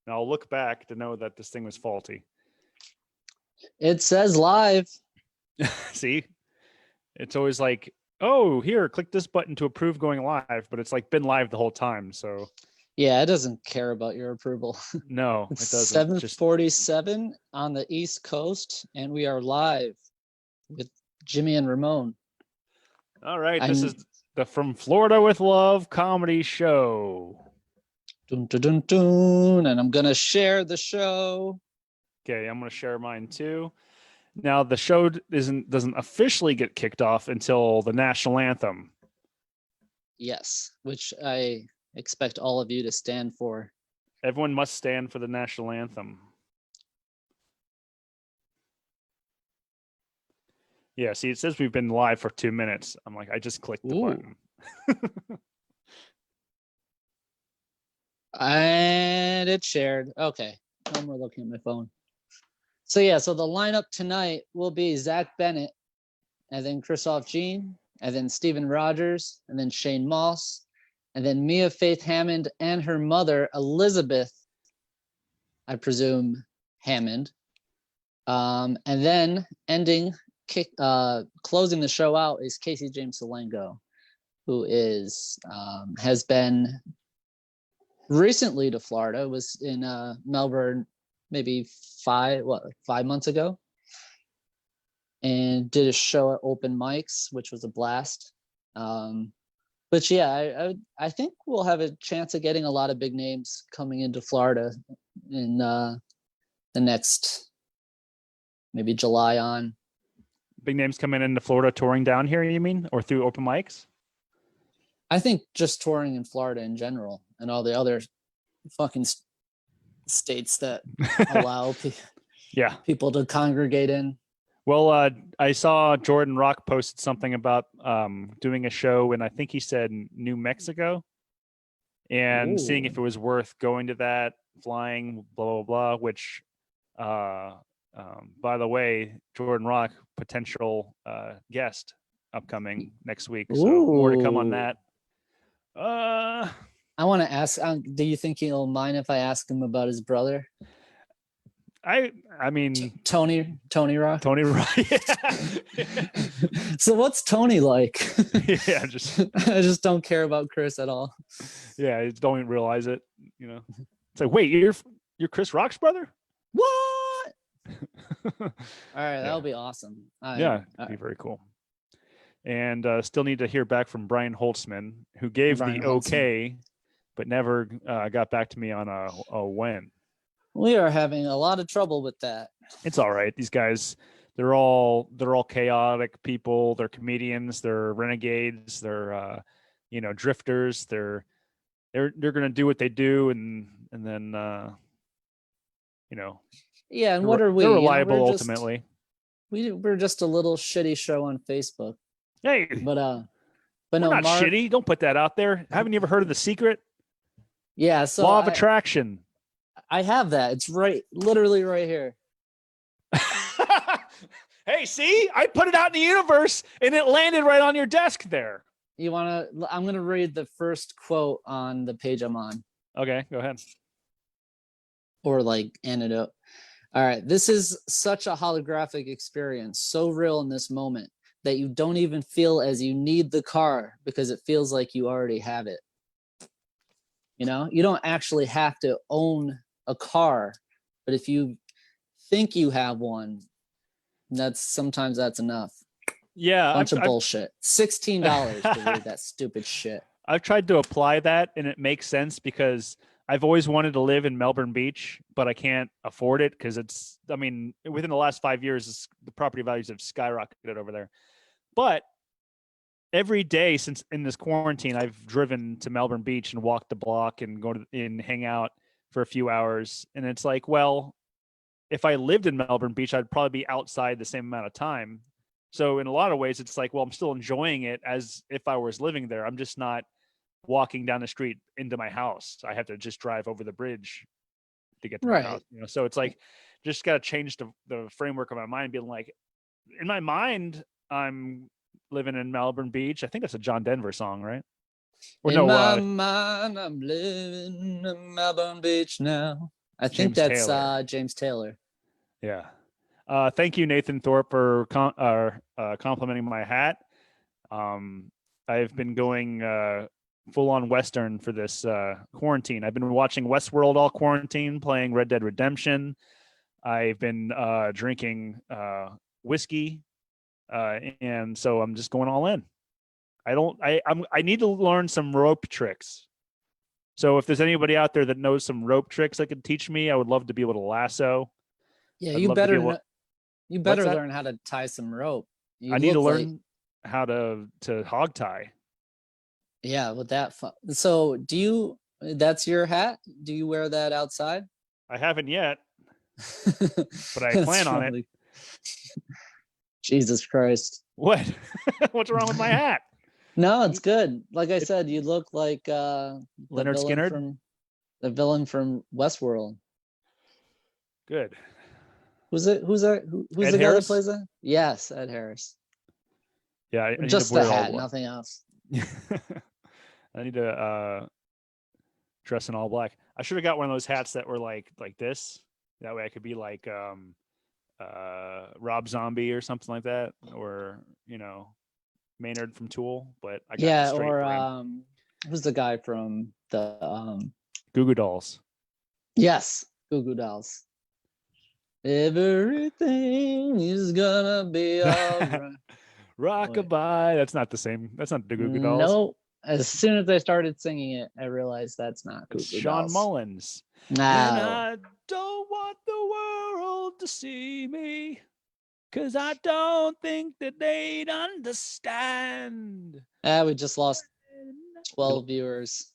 And I'll look back to know that this thing was faulty. It says live. See, it's always like, oh, here, click this button to approve going live, but it's like been live the whole time. So yeah, it doesn't care about your approval. No, It's it doesn't. 7:47 on the East Coast, and we are live with Jimmy and Ramon. All right, this is the From Florida with Love comedy show. Dun, dun, dun, dun, and I'm gonna share the show. Okay, I'm gonna share mine too. Now the show doesn't officially get kicked off until the national anthem. Yes, which I expect all of you to stand for. Everyone must stand for the national anthem. Yeah, see, it says we've been live for 2 minutes. I'm like, I just clicked the button. And it's shared. Okay, no more looking at my phone. So yeah, so the lineup tonight will be Zach Bennett, and then Christophe Jean, and then Steven Rogers, and then Shane Mauss, and then Mia Faith Hammond and her mother, Elizabeth, I presume, Hammond. And then closing the show out is Casey James Salengo, who has been recently to Florida, was in Melbourne maybe 5 months ago, and did a show at open mics, which was a blast. But yeah, I think we'll have a chance of getting a lot of big names coming into Florida in the next maybe July on. Big names coming into Florida touring down here, you mean? Or through open mics? I think just touring in Florida in general and all the other fucking states that allow people to congregate in. Well, I saw Jordan Rock posted something about doing a show in, I think he said, New Mexico, and seeing if it was worth going to that, flying, blah, blah, blah, which, by the way, Jordan Rock, potential guest upcoming next week. So more to come on that. I want to ask, do you think he'll mind if I ask him about his brother? I mean, Tony Rock. Tony Rock. Yeah. So what's Tony like? Yeah, I just don't care about Chris at all. Yeah, I don't even realize it. You know, it's like, wait, you're Chris Rock's brother? What? All right, that'll be awesome. It'd be very cool. And still need to hear back from Brian Holtzman, who gave the okay, but never got back to me on a when. We are having a lot of trouble with that. It's all right. These guys, they're all chaotic people. They're comedians. They're renegades. They're drifters. They're gonna do what they do, and then Yeah, and what are we? They're reliable ultimately. We're just a little shitty show on Facebook. Hey, but no, not shitty. Don't put that out there. Haven't you ever heard of The Secret? Yeah. So Law of Attraction. I have that. It's literally right here. Hey, see, I put it out in the universe and it landed right on your desk there. I'm going to read the first quote on the page I'm on. Okay, go ahead. Or antidote. All right. This is such a holographic experience, so real in this moment that you don't even feel as you need the car because it feels like you already have it. You know, you don't actually have to own a car, but if you think you have one, sometimes that's enough. Yeah, bunch of bullshit. $16 to read that stupid shit. I've tried to apply that, and it makes sense because I've always wanted to live in Melbourne Beach, but I can't afford it because within the last 5 years, the property values have skyrocketed over there. But every day since in this quarantine, I've driven to Melbourne Beach and walked the block and and hang out for a few hours. And it's like, well, if I lived in Melbourne Beach, I'd probably be outside the same amount of time. So in a lot of ways, it's like, well, I'm still enjoying it as if I was living there. I'm just not walking down the street into my house. I have to just drive over the bridge to get to my house. So it's like, just got to change the framework of my mind, being like, in my mind, I'm living in Melbourne Beach. I think that's a John Denver song, right? Or in my mind, I'm living in Melbourne Beach now. I think James that's Taylor. James Taylor. Yeah. Thank you, Nathan Thorpe, for complimenting my hat. I've been going full on Western for this quarantine. I've been watching Westworld all quarantine, playing Red Dead Redemption. I've been drinking whiskey, and so I'm just going all in. I need to learn some rope tricks. So if there's anybody out there that knows some rope tricks that could teach me, I would love to be able to lasso. Yeah, I'd you love to be better able- kn- you What's better that? learn how to tie some rope. You I need to look learn like- how to hog tie. yeah, with that. So do you? That's your hat. Do you wear that outside? I haven't yet. But I plan on it. Jesus Christ. What? What's wrong with my hat? No, it's good. Like I said, you look like the Leonard villain Skinner? from the villain from Westworld. Good. Who's it? Who's that? Who's Ed the guy Harris? that plays that? Yes, Ed Harris. Yeah, I need Just to wear the it all hat, black. nothing else. I need to dress in all black. I should have got one of those hats that were like this. That way I could be like Rob Zombie or something like that, or Maynard from Tool. But I got the Yeah, straight or brim. who's the guy from the Goo Goo Dolls. yes, Goo Goo Dolls. Everything is gonna be alright. Rockabye. That's not the same. That's not the Goo Goo Dolls. No, as soon as I started singing it, I realized that's not Goo It's Goo Sean Dolls. Mullins. No, And I don't want the world to see me, 'cause I don't think that they'd understand. we just lost 12 viewers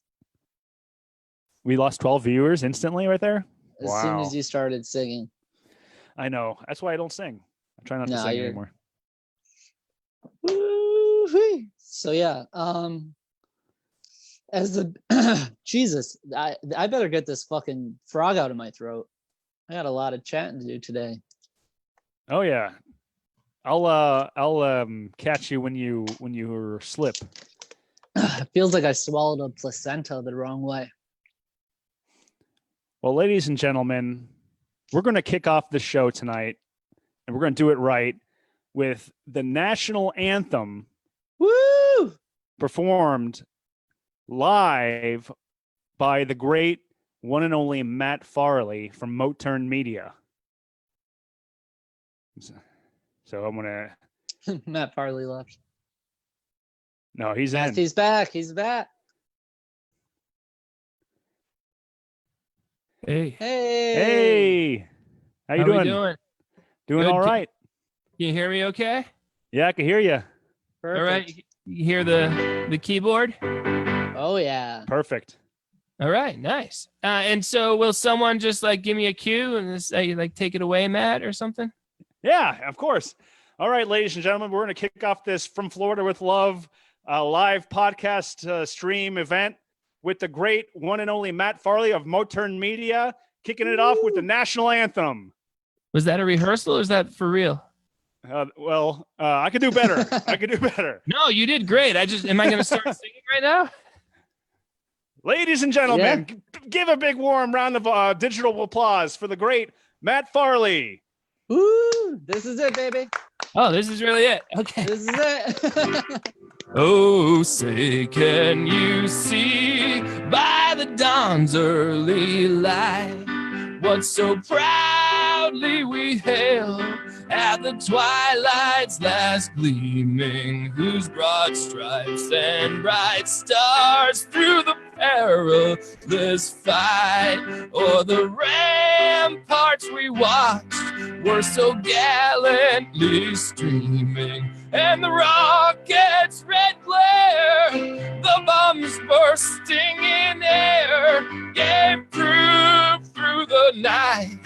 We lost 12 viewers instantly right there. as soon Wow. as you started singing. I know. That's why I don't sing. I try not to No, sing you're- anymore. Woo-wee. So yeah, as the Jesus, I better get this fucking frog out of my throat. I got a lot of chatting to do today. Oh yeah. I'll catch you when you slip. It feels like I swallowed a placenta the wrong way. Well, ladies and gentlemen, we're going to kick off the show tonight, and we're going to do it right with the national anthem Woo! performed live by the great one and only Matt Farley from Moturn Media. So I'm going to... Matt Farley left. No, he's Yes, in. he's back. He's back. Hey, Hey. Hey! How you how we doing? doing? Doing Good. all right. Can you hear me okay? Yeah, I can hear you. Perfect. All right. You hear the keyboard? Oh yeah. Perfect. All right, nice. And so will someone just like give me a cue and say like take it away, Matt, or something? Yeah, of course. All right, ladies and gentlemen, we're going to kick off this From Florida with Love live podcast stream event with the great one and only Matt Farley of Moturn Media, kicking it off with the national anthem. Was that a rehearsal or is that for real? I could do better. I could do better. No, you did great. Am I going to start singing right now? Ladies and gentlemen, give a big warm round of digital applause for the great Matt Farley. Woo! This is it, baby. Oh, this is really it. Okay. This is it. Oh, say, can you see by the dawn's early light what so proudly we hail at the twilight's last gleaming, whose broad stripes and bright stars through the perilous fight o'er the ramparts we watched were so gallantly streaming, and the rockets' red glare, the bombs bursting in air, gave proof through the night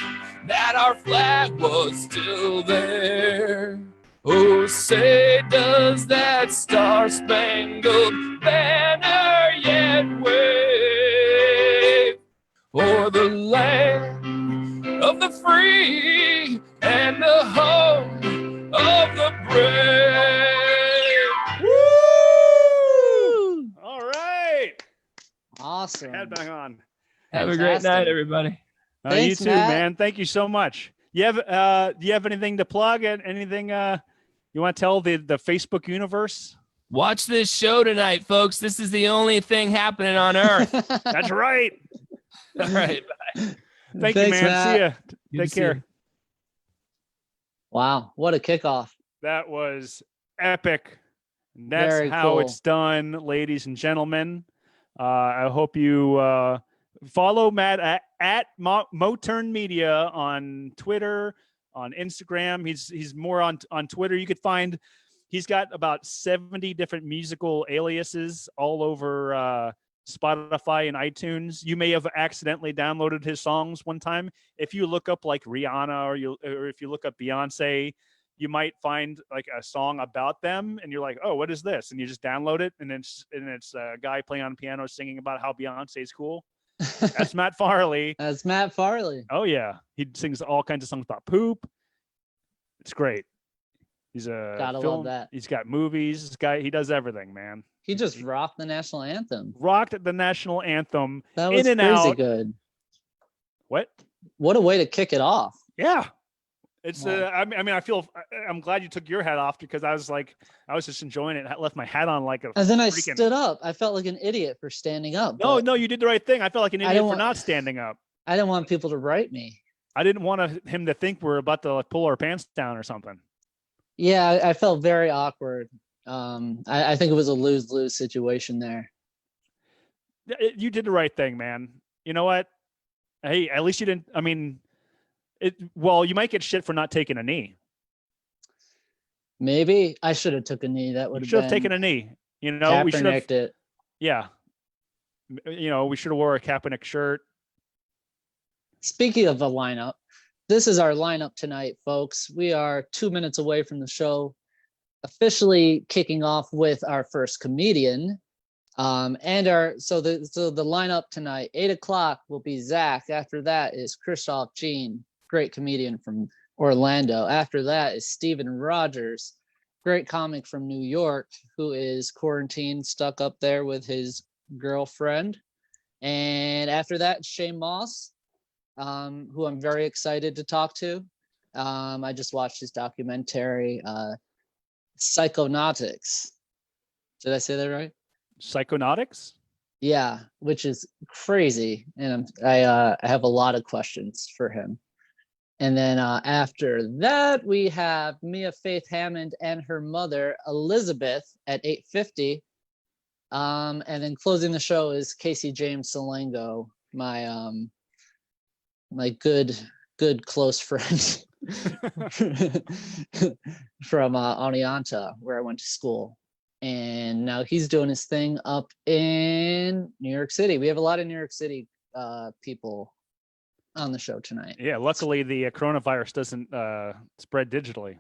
that our flag was still there. Oh, say, does that star-spangled banner yet wave o'er the land of the free and the home of the brave? Woo! All right. Awesome. Head back on. Have a great Fantastic. night, everybody. You Thanks, too, Matt. man. Thank you so much. Do you have anything to plug? Anything you want to tell the Facebook universe? Watch this show tonight, folks. This is the only thing happening on Earth. That's right. All right. Thank you, Thanks, man. Matt. See ya. Good Take to see you. care. Wow, what a kickoff. That was epic. And that's Very how cool. it's done, ladies and gentlemen. I hope you follow Matt at Moturn Media on Twitter, on Instagram. He's more on Twitter. You could find he's got about 70 different musical aliases all over Spotify and iTunes. You may have accidentally downloaded his songs one time. If you look up like Rihanna or if you look up Beyonce, you might find like a song about them and you're like, oh, what is this? And you just download it and it's a guy playing on piano singing about how Beyonce is cool. That's Matt Farley. That's Matt Farley. Oh yeah. He sings all kinds of songs about poop. It's great. He's a Gotta film. love that. He's got movies. This guy, he does everything, man. He just rocked the national anthem. Rocked the national anthem. That was in and crazy out. good. What? What a way to kick it off. Yeah. It's Wow. I'm glad you took your hat off because I was just enjoying it. I left my hat on like a And then I freaking- stood up. I felt like an idiot for standing up. No, but no, you did the right thing. I felt like an I idiot don't for want- not standing up. I didn't want people to write me. I didn't want him to think we're about to like pull our pants down or something. Yeah, I felt very awkward. I think it was a lose-lose situation there. You did the right thing, man. You know what? Hey, at least you didn't. I mean, well, you might get shit for not taking a knee. Maybe I should have took a knee. That would You have should been have taken a knee. You know, we should have. Kaepernicked it. Yeah. You know, we should have wore a Kaepernick shirt. Speaking of a lineup, this is our lineup tonight, folks. We are 2 minutes away from the show, officially kicking off with our first comedian. So the lineup tonight, 8:00 will be Zach. After that is Christophe Jean, great comedian from Orlando. After that is Steven Rogers, great comic from New York, who is quarantined, stuck up there with his girlfriend. And after that, Shane Mauss, who I'm very excited to talk to. I just watched his documentary, Psychonautics. Did I say that right? Psychonautics? Yeah, which is crazy. And I have a lot of questions for him. And then after that, we have Mia Faith Hammond and her mother, Elizabeth, at 8:50. And then closing the show is Casey James Salengo, my good close friend from Oneonta, where I went to school. And now he's doing his thing up in New York City. We have a lot of New York City people on the show tonight. Yeah, luckily the coronavirus doesn't spread digitally.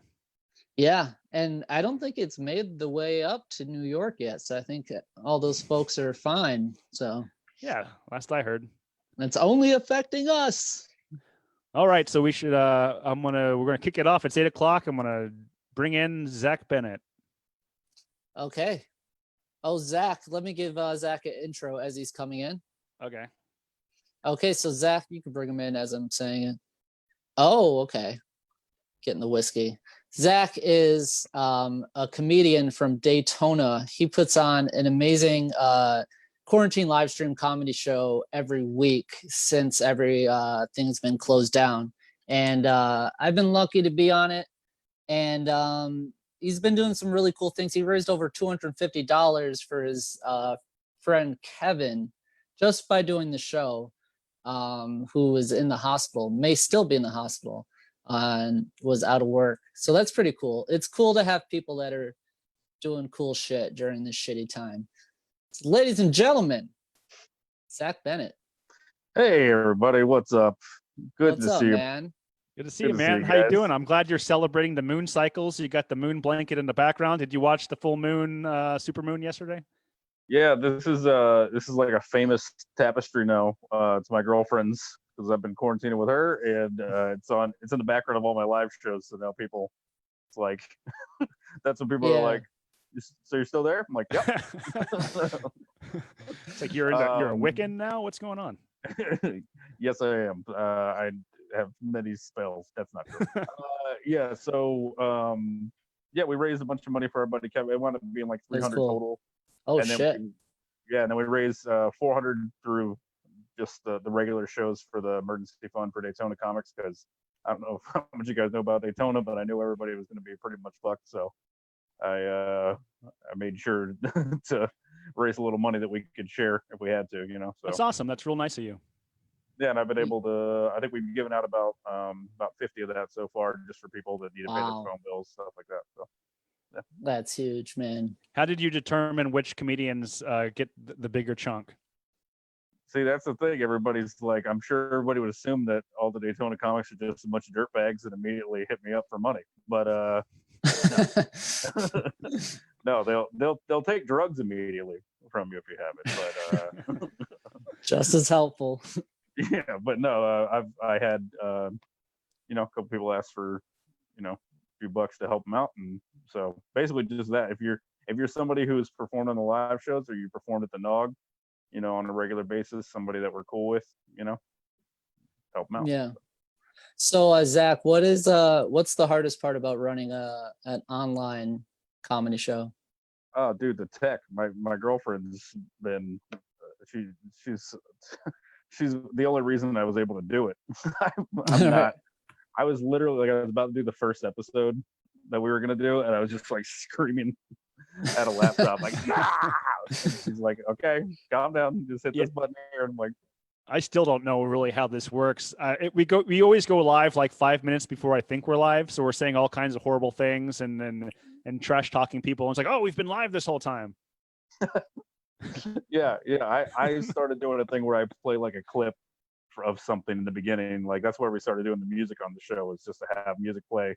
Yeah, and I don't think it's made the way up to New York yet. So I think all those folks are fine. So Yeah, last I heard. it's only affecting us. All right, so we should we're gonna kick it off. It's 8:00. I'm gonna bring in Zach Bennett. Okay. Oh, Zach, let me give Zach an intro as he's coming in. Okay. Okay, so Zach, you can bring him in as I'm saying it. Oh, okay. Getting the whiskey. Zach is a comedian from Daytona. He puts on an amazing quarantine live stream comedy show every week since thing's been closed down. And I've been lucky to be on it. And he's been doing some really cool things. He raised over $250 for his friend Kevin just by doing the show, who was in the hospital, may still be in the hospital, and was out of work. So that's pretty cool. It's cool to have people that are doing cool shit during this shitty time. Ladies and gentlemen, Zach Bennett. Hey everybody, what's up? Good What's to up, see you. man? Good to see Good you, to see man. you How you guys. doing? I'm glad you're celebrating the moon cycles. You got the moon blanket in the background. Did you watch the full moon, super moon yesterday? Yeah, this is like a famous tapestry now. It's my girlfriend's because I've been quarantining with her, and it's in the background of all my live shows. So now people, it's like that's when people Yeah. are like, "So you're still there?" I'm like, "Yep." It's like you're a Um, Wiccan now. What's going on? Yes, I am. I have many spells. That's not true. Yeah. So, yeah, we raised a bunch of money for our buddy Kevin. It wound up being like That's 300 cool. total. Oh And then shit. and then we raised 400 through just the regular shows for the emergency fund for Daytona Comics, because I don't know how much you guys know about Daytona, but I knew everybody was going to be pretty much fucked. So I made sure to raise a little money that we could share if we had to, you know. So That's awesome. That's real nice of you. yeah, and I've been able to. I think we've given out about 50 of that so far, just for people that need to pay their Wow. phone bills, stuff like that. So That's huge, man. How did you determine which comedians get the bigger chunk? see, that's the thing. Everybody's like, I'm sure everybody would assume that all the Daytona comics are just a bunch of dirtbags that immediately hit me up for money, but no, they'll take drugs immediately from you if you have it. But Just as helpful. yeah, but no, I had you know, a couple people ask for, you know, a few bucks to help them out, and so basically just that. If you're somebody who's performed on the live shows, or you performed at the Nog, you know, on a regular basis, somebody that we're cool with, you know, help them out. Yeah. So Zach, what's the hardest part about running an online comedy show? Oh, dude, the tech. My girlfriend's been she's she's the only reason I was able to do it. I'm not. I was literally like, I was about to do the first episode that we were gonna do, and I was just like screaming at a laptop, like, nah! She's like, okay, calm down, just hit this button here. And I'm like, I still don't know really how this works. We always go live like 5 minutes before I think we're live, so we're saying all kinds of horrible things and trash talking people. And it's like, oh, we've been live this whole time. yeah. I started doing a thing where I play like a clip of something in the beginning. Like that's where we started doing the music on the show, is just to have music play.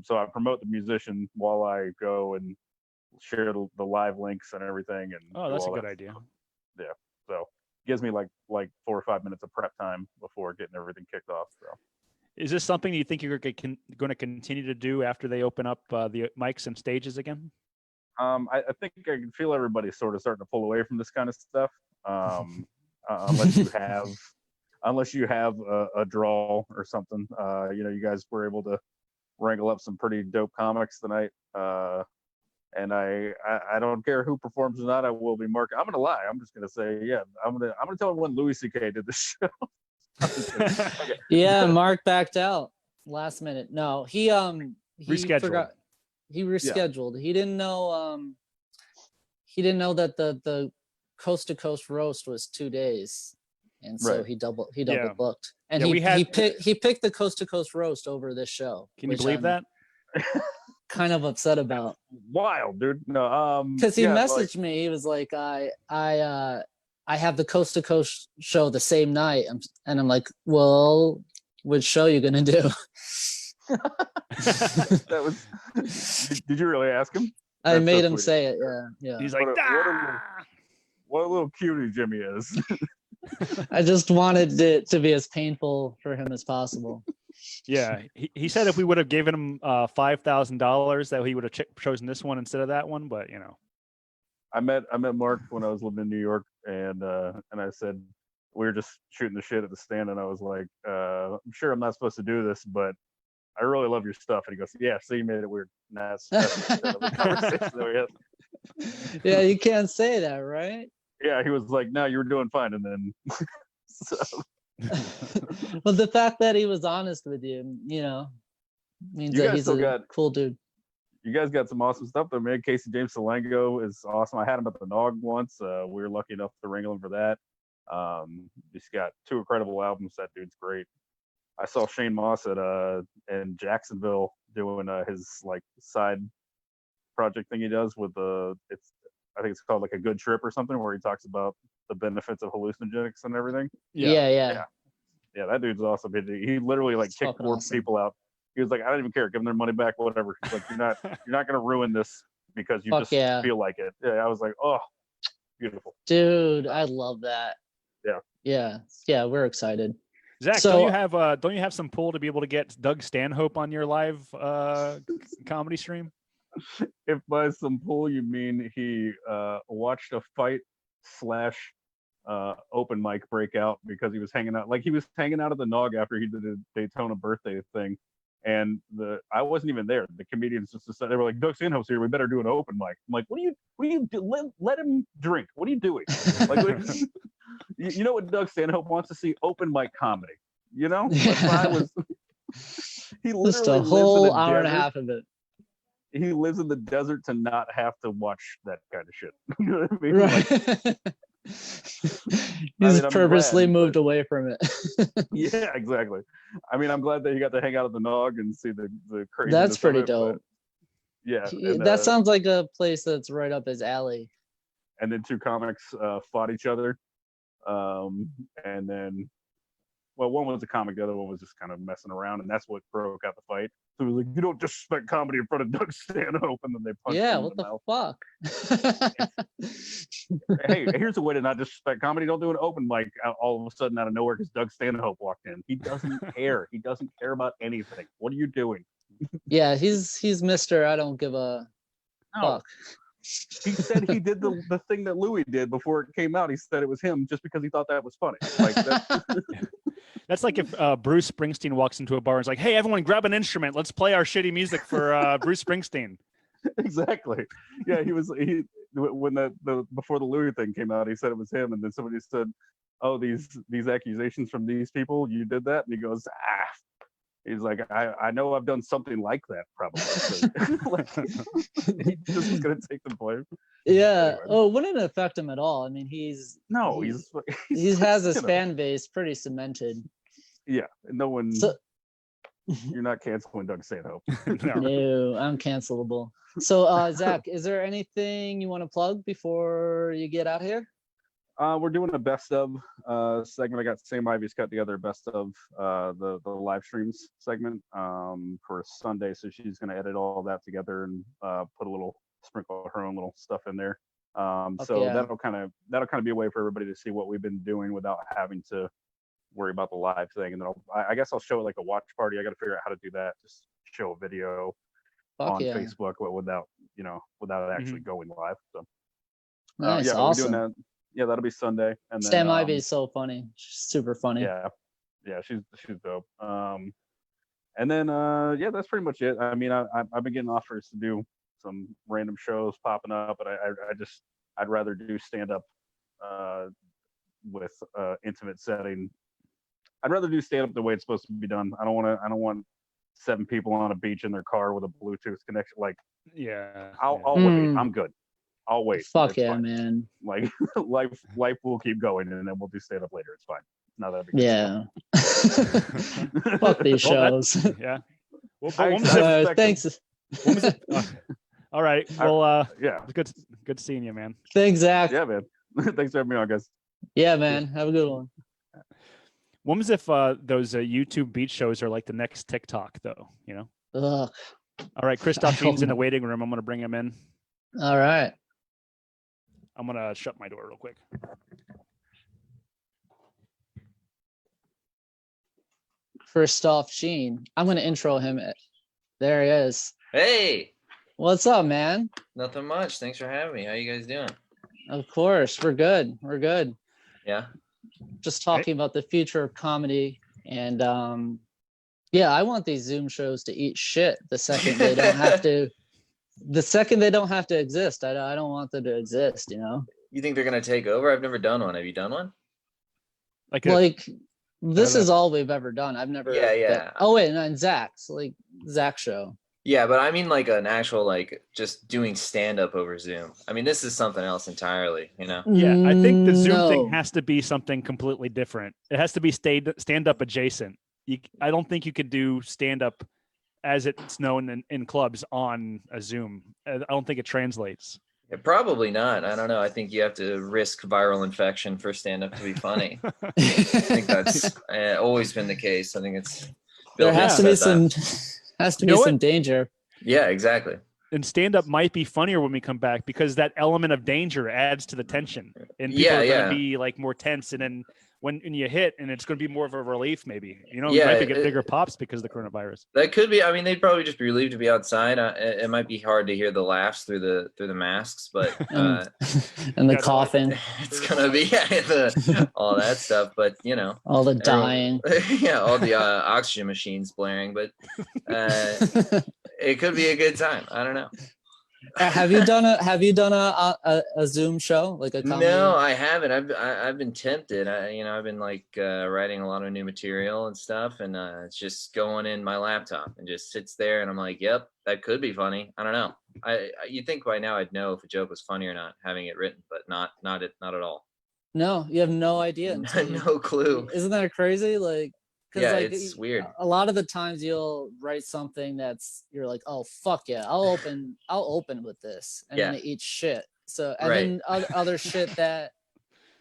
So I promote the musician while I go and share the live links and everything. And oh, that's a good idea. Stuff. Yeah, so it gives me like 4 or 5 minutes of prep time before getting everything kicked off. So is this something you think you're going to continue to do after they open up the mics and stages again? I think I can feel everybody sort of starting to pull away from this kind of stuff, unless you have a draw or something. You know, you guys were able to wrangle up some pretty dope comics tonight. And I don't care who performs or not. I will be marking. I'm gonna lie. I'm just gonna say, yeah. I'm gonna tell everyone Louis C.K. did the show. Okay. Yeah, Mark backed out last minute. No, he Rescheduled. forgot. He rescheduled. He didn't know. He didn't know that the coast to coast roast was 2 days, and so Right. he double Yeah. booked. And Yeah, he picked the coast to coast roast over this show. Can you which believe I'm that? kind of upset about. Wild, dude. No, Because he yeah, messaged me. He was like, I have the coast to coast show the same night, and I'm like, well, which show you gonna do? that was. Did you really ask him? I That's made so him sweet. say it. Yeah. He's like, What a little cutie Jimmy is. I just wanted it to be as painful for him as possible. yeah. He said if we would have given him $5,000, that he would have chosen this one instead of that one. But you know, I met Mark when I was living in New York, and I said, we were just shooting the shit at the stand, and I was like, I'm sure I'm not supposed to do this, but I really love your stuff. And he goes, yeah, so you made it weird. Nah, that's the conversation that we had. Yeah, you can't say that, right? Yeah, he was like, no, you were doing fine. And then so, Well, the fact that he was honest with you, you know, means You that guys he's still a got- cool dude. you guys got some awesome stuff though, man. Casey James Salengo is awesome. I had him at the Nog once. We were lucky enough to wrangle him for that. He's got 2 incredible albums. That dude's great. I saw Shane Mauss in Jacksonville doing his like side project thing he does with I think it's called like A Good Trip or something, where he talks about the benefits of hallucinogenics and everything. Yeah. Yeah, that dude's awesome. He literally like It's kicked fucking 4 awesome. people out. He was like, I don't even care, give them their money back, whatever. He's like, you're not gonna ruin this because you Fuck just yeah. feel like it. Yeah, I was like, oh, beautiful. Dude, I love that. Yeah, we're excited. Zach, So- don't you have some pull to be able to get Doug Stanhope on your live comedy stream? If by some pull you mean he watched a fight / open mic breakout because he was hanging out at the Nog after he did a Daytona birthday thing. And I wasn't even there. The comedians just decided, they were like, Doug Stanhope's here. We better do an open mic. I'm like, what do you do? Let him drink. What are you doing? Like, you know what Doug Stanhope wants to see? Open mic comedy. You know? He literally Just a lives whole in a hour and a desert. half of it. He lives in the desert to not have to watch that kind of shit. You know what I mean? Right. Like, He's I'm purposely glad, moved but- away from it. yeah, exactly. I mean, I'm glad that he got to hang out at the Nog and see the crazy. That's pretty dope. Yeah, and, That sounds like a place that's right up his alley. and then two comics fought each other, and then, well, one was a comic, the other one was just kind of messing around, and that's what broke out the fight. So he was like, "You don't disrespect comedy in front of Doug Stanhope," and then they punched Yeah, him in what the the mouth. fuck? Hey, here's a way to not disrespect comedy. Don't do an open mic all of a sudden out of nowhere because Doug Stanhope walked in. He doesn't care. He doesn't care about anything. What are you doing? Yeah, he's Mr. I don't give a No. fuck. He said he did the thing that Louis did before it came out. He said it was him just because he thought that was funny. Like that. That's like if Bruce Springsteen walks into a bar and is like, "Hey, everyone, grab an instrument. Let's play our shitty music for Bruce Springsteen." Exactly. Yeah, when the before the Louis thing came out, he said it was him, and then somebody said, "Oh, these accusations from these people, you did that," and he goes, "Ah." He's like, I know I've done something like that, probably. Like, he just was gonna take the blame. Yeah. Anyway. Oh, it wouldn't affect him at all. I mean, he has his you know, fan base pretty cemented. Yeah, no one. So, You're not canceling Doug Stanhope. No. no, I'm cancelable. So, Zach, is there anything you want to plug before you get out of here? We're doing a best of segment. I got Sam Ivy's cut together a best of the live streams segment for Sunday. So she's going to edit all that together and put a little sprinkle her own little stuff in there. So yeah. that'll kind of be a way for everybody to see what we've been doing without having to worry about the live thing. And then I guess I'll show it like a watch party. I got to figure out how to do that. Just show a video on Facebook, but without actually going live. So Nice, yeah, awesome. we're doing that. Yeah, that'll be Sunday. And then, Sam Ivy is so funny. She's super funny. Yeah, she's dope. And then yeah, that's pretty much it. I mean, I've been getting offers to do some random shows popping up, but I'd rather do stand up with intimate setting. I'd rather do stand up the way it's supposed to be done. I don't want 7 people on a beach in their car with a Bluetooth connection. Like, Yeah. I'll wait. I'm good. I'll wait. Fuck It's yeah, fine. man. Like life will keep going, and then we'll do stand up later. It's fine. Not that big. Yeah. Fuck these Well, shows. Yeah. Well, I when was it- expect- Thanks. when was it- all right. Well, Yeah, good seeing you, man. Thanks, Zach. yeah, man. Thanks for having me on, guys. Yeah, man. Have a good one. When was if those YouTube beach shows are like the next TikTok, though? You know. Ugh. All right, Christophe I hope Jean's in the not. waiting room. I'm gonna bring him in. All right. I'm gonna shut my door real quick. Christophe Sheen. I'm going to intro him. There he is. Hey, What's up, man? nothing much. Thanks for having me. How you guys doing? Of course. We're good. We're good. Yeah. Just talking about the future of comedy. And yeah, I want these Zoom shows to eat shit the second they don't have to. The second they don't have to exist. I don't want them to exist, you know? You think they're gonna take over? I've never done one. Have you done one? Like, Like, this know. is all we've ever done. I've never. Yeah. Oh, wait. And Zach's, like, Zach's show. Yeah, but I mean like an actual like just doing stand up over Zoom. I mean, this is something else entirely, you know? yeah, I think the Zoom No. thing has to be something completely different. It has to be stand up adjacent. I don't think you could do stand up as it's known in clubs on a Zoom. I don't think it translates. Yeah, probably not. I don't know. I think you have to risk viral infection for stand up to be funny. I think that's always been the case. I think it's There has to be some. Has to You be know some what? danger. Yeah, exactly. And stand up might be funnier when we come back because that element of danger adds to the tension, and people Yeah, are going yeah. to be like more tense. And then when you hit, and it's going to be more of a relief, maybe. You know, Yeah, you might get bigger pops because of the coronavirus. That could be. I mean, they'd probably just be relieved to be outside. It might be hard to hear the laughs through the masks, but and the Yeah, coughing, it's gonna be all that stuff. But you know, all the dying. yeah, all the oxygen machines blaring. But it could be a good time. I don't know. Have you done a Zoom show, like a comedy? No, I haven't. I've been tempted. I've been like writing a lot of new material and stuff, and it's just going in my laptop and just sits there, and I'm like, yep, that could be funny. I don't know. You think by now I'd know if a joke was funny or not, having it written, but not at all. No, you have no idea. No clue. Isn't that crazy? Like, yeah, like, it's weird. A lot of the times you'll write something you're like, oh fuck yeah, I'll open with this, and then it eats shit. So and then other shit that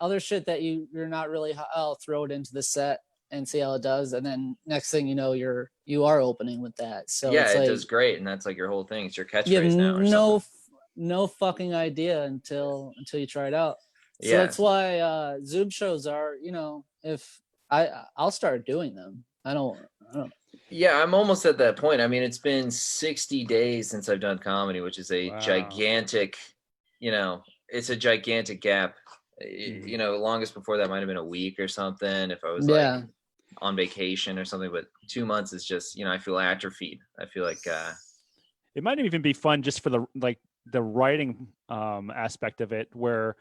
you're not really, I'll throw it into the set and see how it does, and then next thing you know, you are opening with that. So yeah, it's it like, does great, and that's like your whole thing. It's your catchphrase you have now. Or no fucking idea until you try it out. So that's why Zoom shows are, if I'll start doing them. I don't. Yeah, I'm almost at that point. I mean, it's been 60 days since I've done comedy, which is a gigantic, it's a gigantic gap. Longest before that might have been a week or something if I was like on vacation or something, but 2 months is just, I feel atrophied. I feel like it might even be fun just for the writing aspect of it, where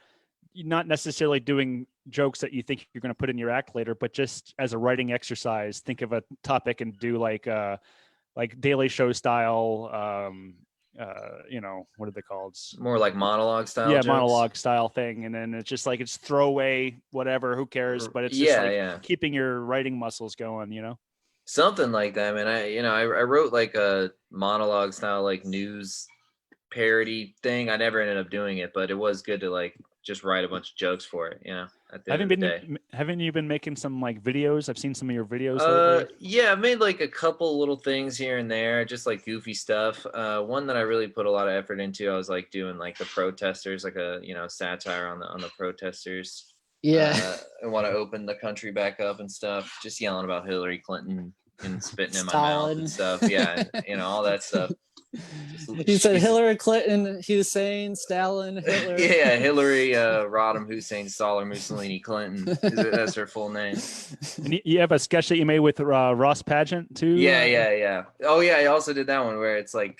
you're not necessarily doing jokes that you think you're going to put in your act later, but just as a writing exercise, think of a topic and do like Daily Show style, what are they called? More like monologue style. Yeah, jokes. Monologue style thing. And then it's just like, it's throwaway, whatever, who cares? But it's just keeping your writing muscles going, Something like that, man. I wrote like a monologue style, like news parody thing. I never ended up doing it, but it was good to like just write a bunch of jokes for it, at the end of the day. Haven't you been making some like videos? I've seen some of your videos lately. Yeah, I've made like a couple little things here and there, just like goofy stuff. One that I really put a lot of effort into, I was like doing like the protesters, like a satire on the protesters. Yeah. I want to open the country back up and stuff, just yelling about Hillary Clinton and spitting in my mouth and stuff. Yeah, all that stuff. He said Hillary Clinton, Hussein, Stalin, Hitler. Yeah, Hillary, Rodham Hussein, Saller, Mussolini, Clinton. That's her full name. And you have a sketch that you made with Ross Pageant too? Yeah. Oh yeah, I also did that one where it's like,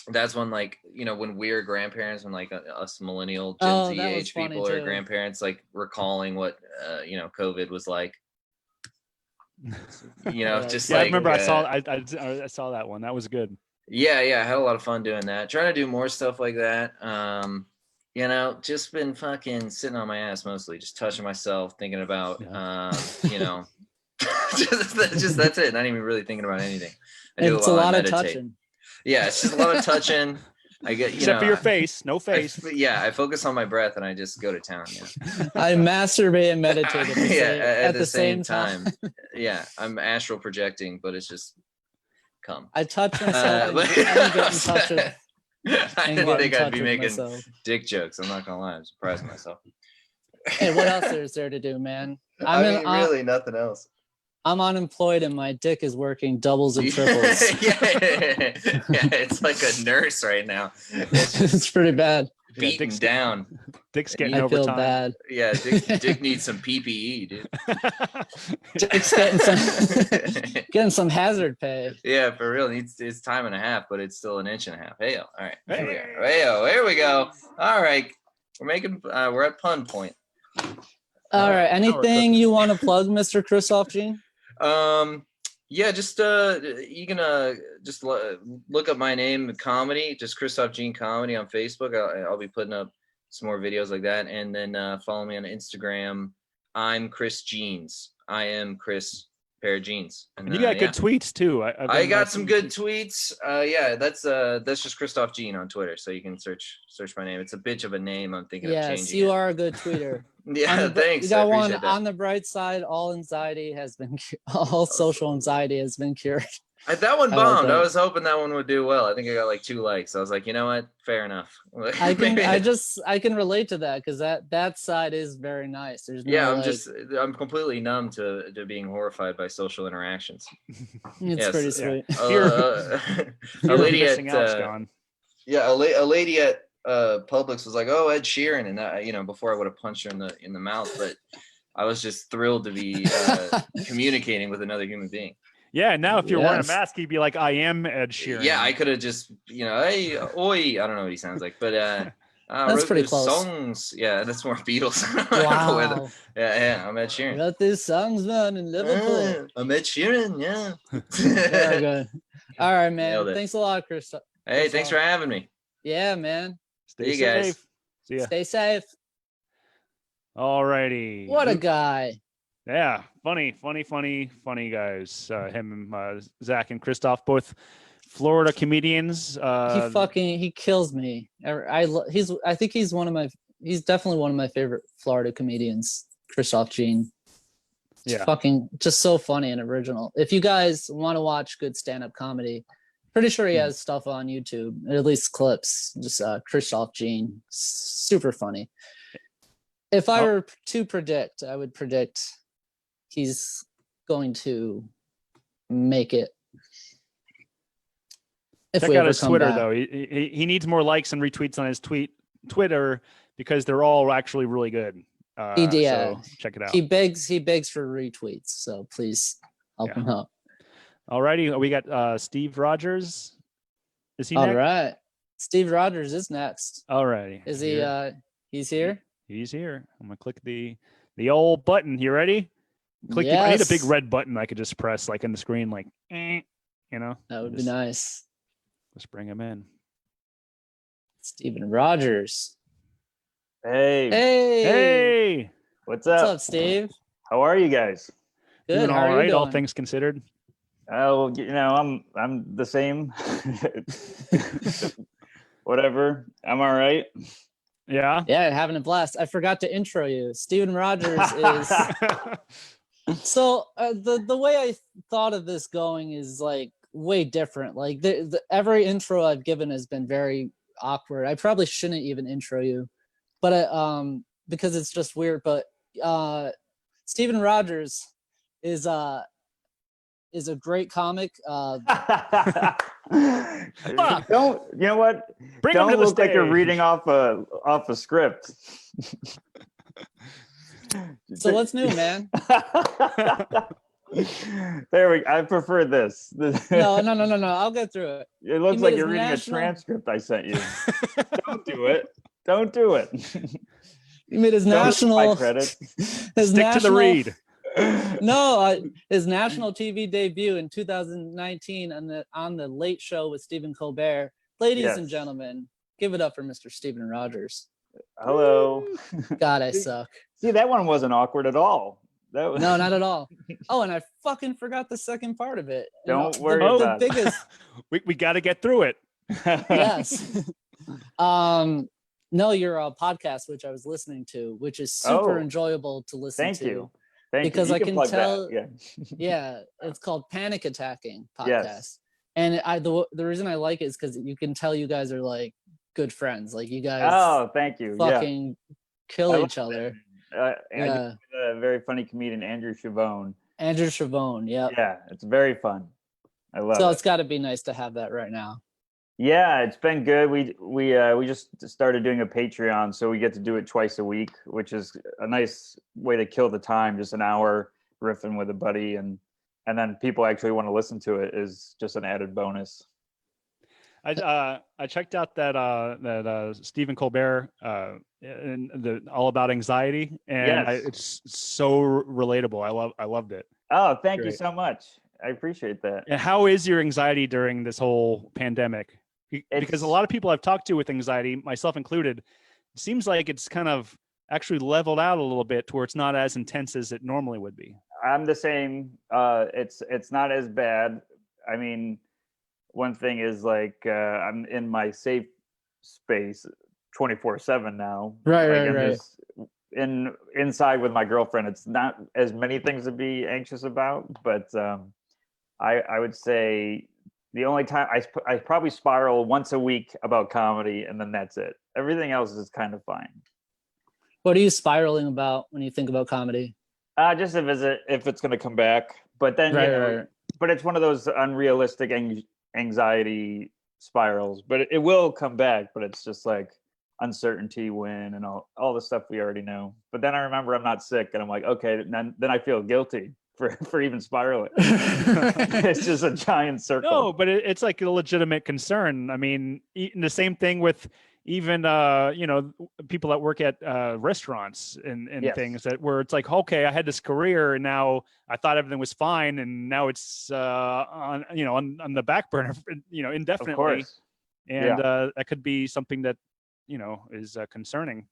that's when like, when we're grandparents, when like us millennial Gen Z age people are grandparents, like recalling what, COVID was like. Just like, I remember I saw that one. That was good. Yeah, I had a lot of fun doing that. Trying to do more stuff like that. Just been fucking sitting on my ass mostly, just touching myself, thinking about, just that's it. Not even really thinking about anything. It's a lot of touching. Yeah, it's just a lot of touching. I get, except for your face, no face. I focus on my breath and I just go to town. Yeah, I masturbate and meditate at the same time. Yeah, I'm astral projecting, but it's just come. I touch myself. I get in touch with. I didn't think I'd be making dick jokes. I'm not gonna lie. I'm surprised myself. Hey, what else is there to do, man? Really nothing else. I'm unemployed and my dick is working doubles and triples. Yeah, it's like a nurse right now. It's pretty bad. Beaten down. Dick's getting I overtime. feel bad. Yeah, Dick needs some PPE, dude. Dick's getting some hazard pay. Yeah, for real. It's time and a half, but it's still an inch and a half. Hey, all right. Here we go. All right. We're at pun point. All right. Anything you want to plug, Mr. Christophe Jean? Yeah, just you can just look up my name, comedy, just Christophe Jean Comedy on Facebook. I'll be putting up some more videos like that, and then follow me on Instagram. I'm Chris Jeans. I am Chris Pair of Jeans. And you got good tweets too. I got some good tweets. Yeah, that's just Christophe Jean on Twitter, so you can search my name. It's a bitch of a name. I'm thinking of changing. Yes, you are a good tweeter. Yeah, thanks. You got I one appreciate that. on the bright side. All anxiety has been, all social anxiety has been cured. That one I like bombed. that. I was hoping that one would do well. I think I got like 2 likes. I was like, you know what? Fair enough. I Maybe- can relate to that because that side is very nice. There's no, yeah, like, I'm completely numb to being horrified by social interactions. it's Yes, pretty yeah. sweet. A Fear of lady missing at out's gone. yeah, a lady at Publix was like, "Oh, Ed Sheeran," and that, you know, before I would have punched her in the mouth, but I was just thrilled to be communicating with another human being. Yeah, now if you're wearing a Yes. mask, you'd be like, I am Ed Sheeran. Yeah, I could have just, you know, hey, oi, I don't know what he sounds like, but That's wrote pretty those close. songs. Yeah, that's more Beatles. I don't know whether- Wow. yeah, I'm Ed Sheeran. Got these songs done in Liverpool. I'm Ed Sheeran. Yeah. Very good. All right, man. Nailed it. Thanks a lot, Chris. Hey, thanks for having me. Yeah, man. Stay See you guys. safe. See ya. Stay safe. All righty. What a guy. Yeah, funny guys. Him and Zach and Christophe, both Florida comedians. He kills me. I think he's definitely one of my favorite Florida comedians, Christophe Jean. Yeah. Fucking just so funny and original. If you guys want to watch good stand-up comedy, pretty sure he has stuff on YouTube, at least clips. Just Christophe Jean, super funny. If I were to predict, I would predict he's going to make it. If Check we out ever his come Twitter back. though. He needs more likes and retweets on his Twitter because they're all actually really good. So check it out. He begs for retweets, so please help him out. Alrighty, we got Steve Rogers. Is he All next? right. Steve Rogers is next. Alrighty. Is he he's here? He's here. I'm gonna click the old button. You ready? Click the, I need a big Yes. red button I could just press like in the screen, like you know. That would be Just- nice. Let's bring him in. Steven Rogers. Hey, Hey, what's What's up? up, Steve? How are you guys? Good. doing How all are you right, doing? all things considered. Oh, you know, I'm the same. Whatever. I'm all right. Yeah. Yeah, having a blast. I forgot to intro you. Steven Rogers is so the way I thought of this going is like way different. Like every intro I've given has been very awkward. I probably shouldn't even intro you, but because it's just weird. But Steven Rogers is a great comic. Don't, you know what? Bring him Don't to the look like you're stage. reading off a script. So what's new, man? There we. I prefer this. No. I'll get through it. It looks made like his you're reading national- a transcript I sent you. Don't do it. Don't do it. He made his Don't national my credit. his Stick national, to the read. No, his national TV debut in 2019 on the Late Show with Stephen Colbert. Ladies and Yes. gentlemen, give it up for Mr. Steven Rogers. Hello. God, I suck. See, that one wasn't awkward at all. That was No, not at all. Oh, and I fucking forgot the second part of it. You Don't know, worry the about it. biggest. We got to get through it. Yes. No, your podcast, which I was listening to, which is super Oh. enjoyable to listen Thank to. you. Thank Because you. I You can plug that. tell- Yeah. Yeah, it's called Panic Attacking Podcast. Yes. And the reason I like it is because you can tell you guys are like good friends. Like you guys Oh, thank you. fucking kill I each other. Yeah. Yeah. A very funny comedian, Andrew Chavone. Andrew Chavone, yeah. Yeah, it's very fun. I love So it. it's got to be nice to have that right now. Yeah, it's been good. We just started doing a Patreon, so we get to do it twice a week, which is a nice way to kill the time. Just an hour riffing with a buddy, and then people actually want to listen to it is just an added bonus. I checked out that Stephen Colbert and the All About Anxiety, and Yes. it's so relatable. I loved it. Oh, thank you Great. so much. I appreciate that. And how is your anxiety during this whole pandemic? Because It's- a lot of people I've talked to with anxiety, myself included, it seems like it's kind of actually leveled out a little bit to where it's not as intense as it normally would be. I'm the same. It's not as bad. I mean, one thing is like I'm in my safe space 24/7 now. Right, Like, right, I'm right. just, inside with my girlfriend, it's not as many things to be anxious about, but I would say the only time I probably spiral once a week about comedy, and then that's it. Everything else is kind of fine. What are you spiraling about when you think about comedy? Just if it's going to come back, but then Right. but it's one of those unrealistic anxiety spirals. But it will come back, but it's just like uncertainty when and all the stuff we already know. But then I remember I'm not sick, and I'm like, okay, then I feel guilty for even spiraling. It's just a giant circle. No, but it's like a legitimate concern. I mean, the same thing with even people that work at restaurants and Yes. things that where it's like, okay, I had this career and now I thought everything was fine, and now it's on the back burner, indefinitely. Of course. And that could be something that is concerning.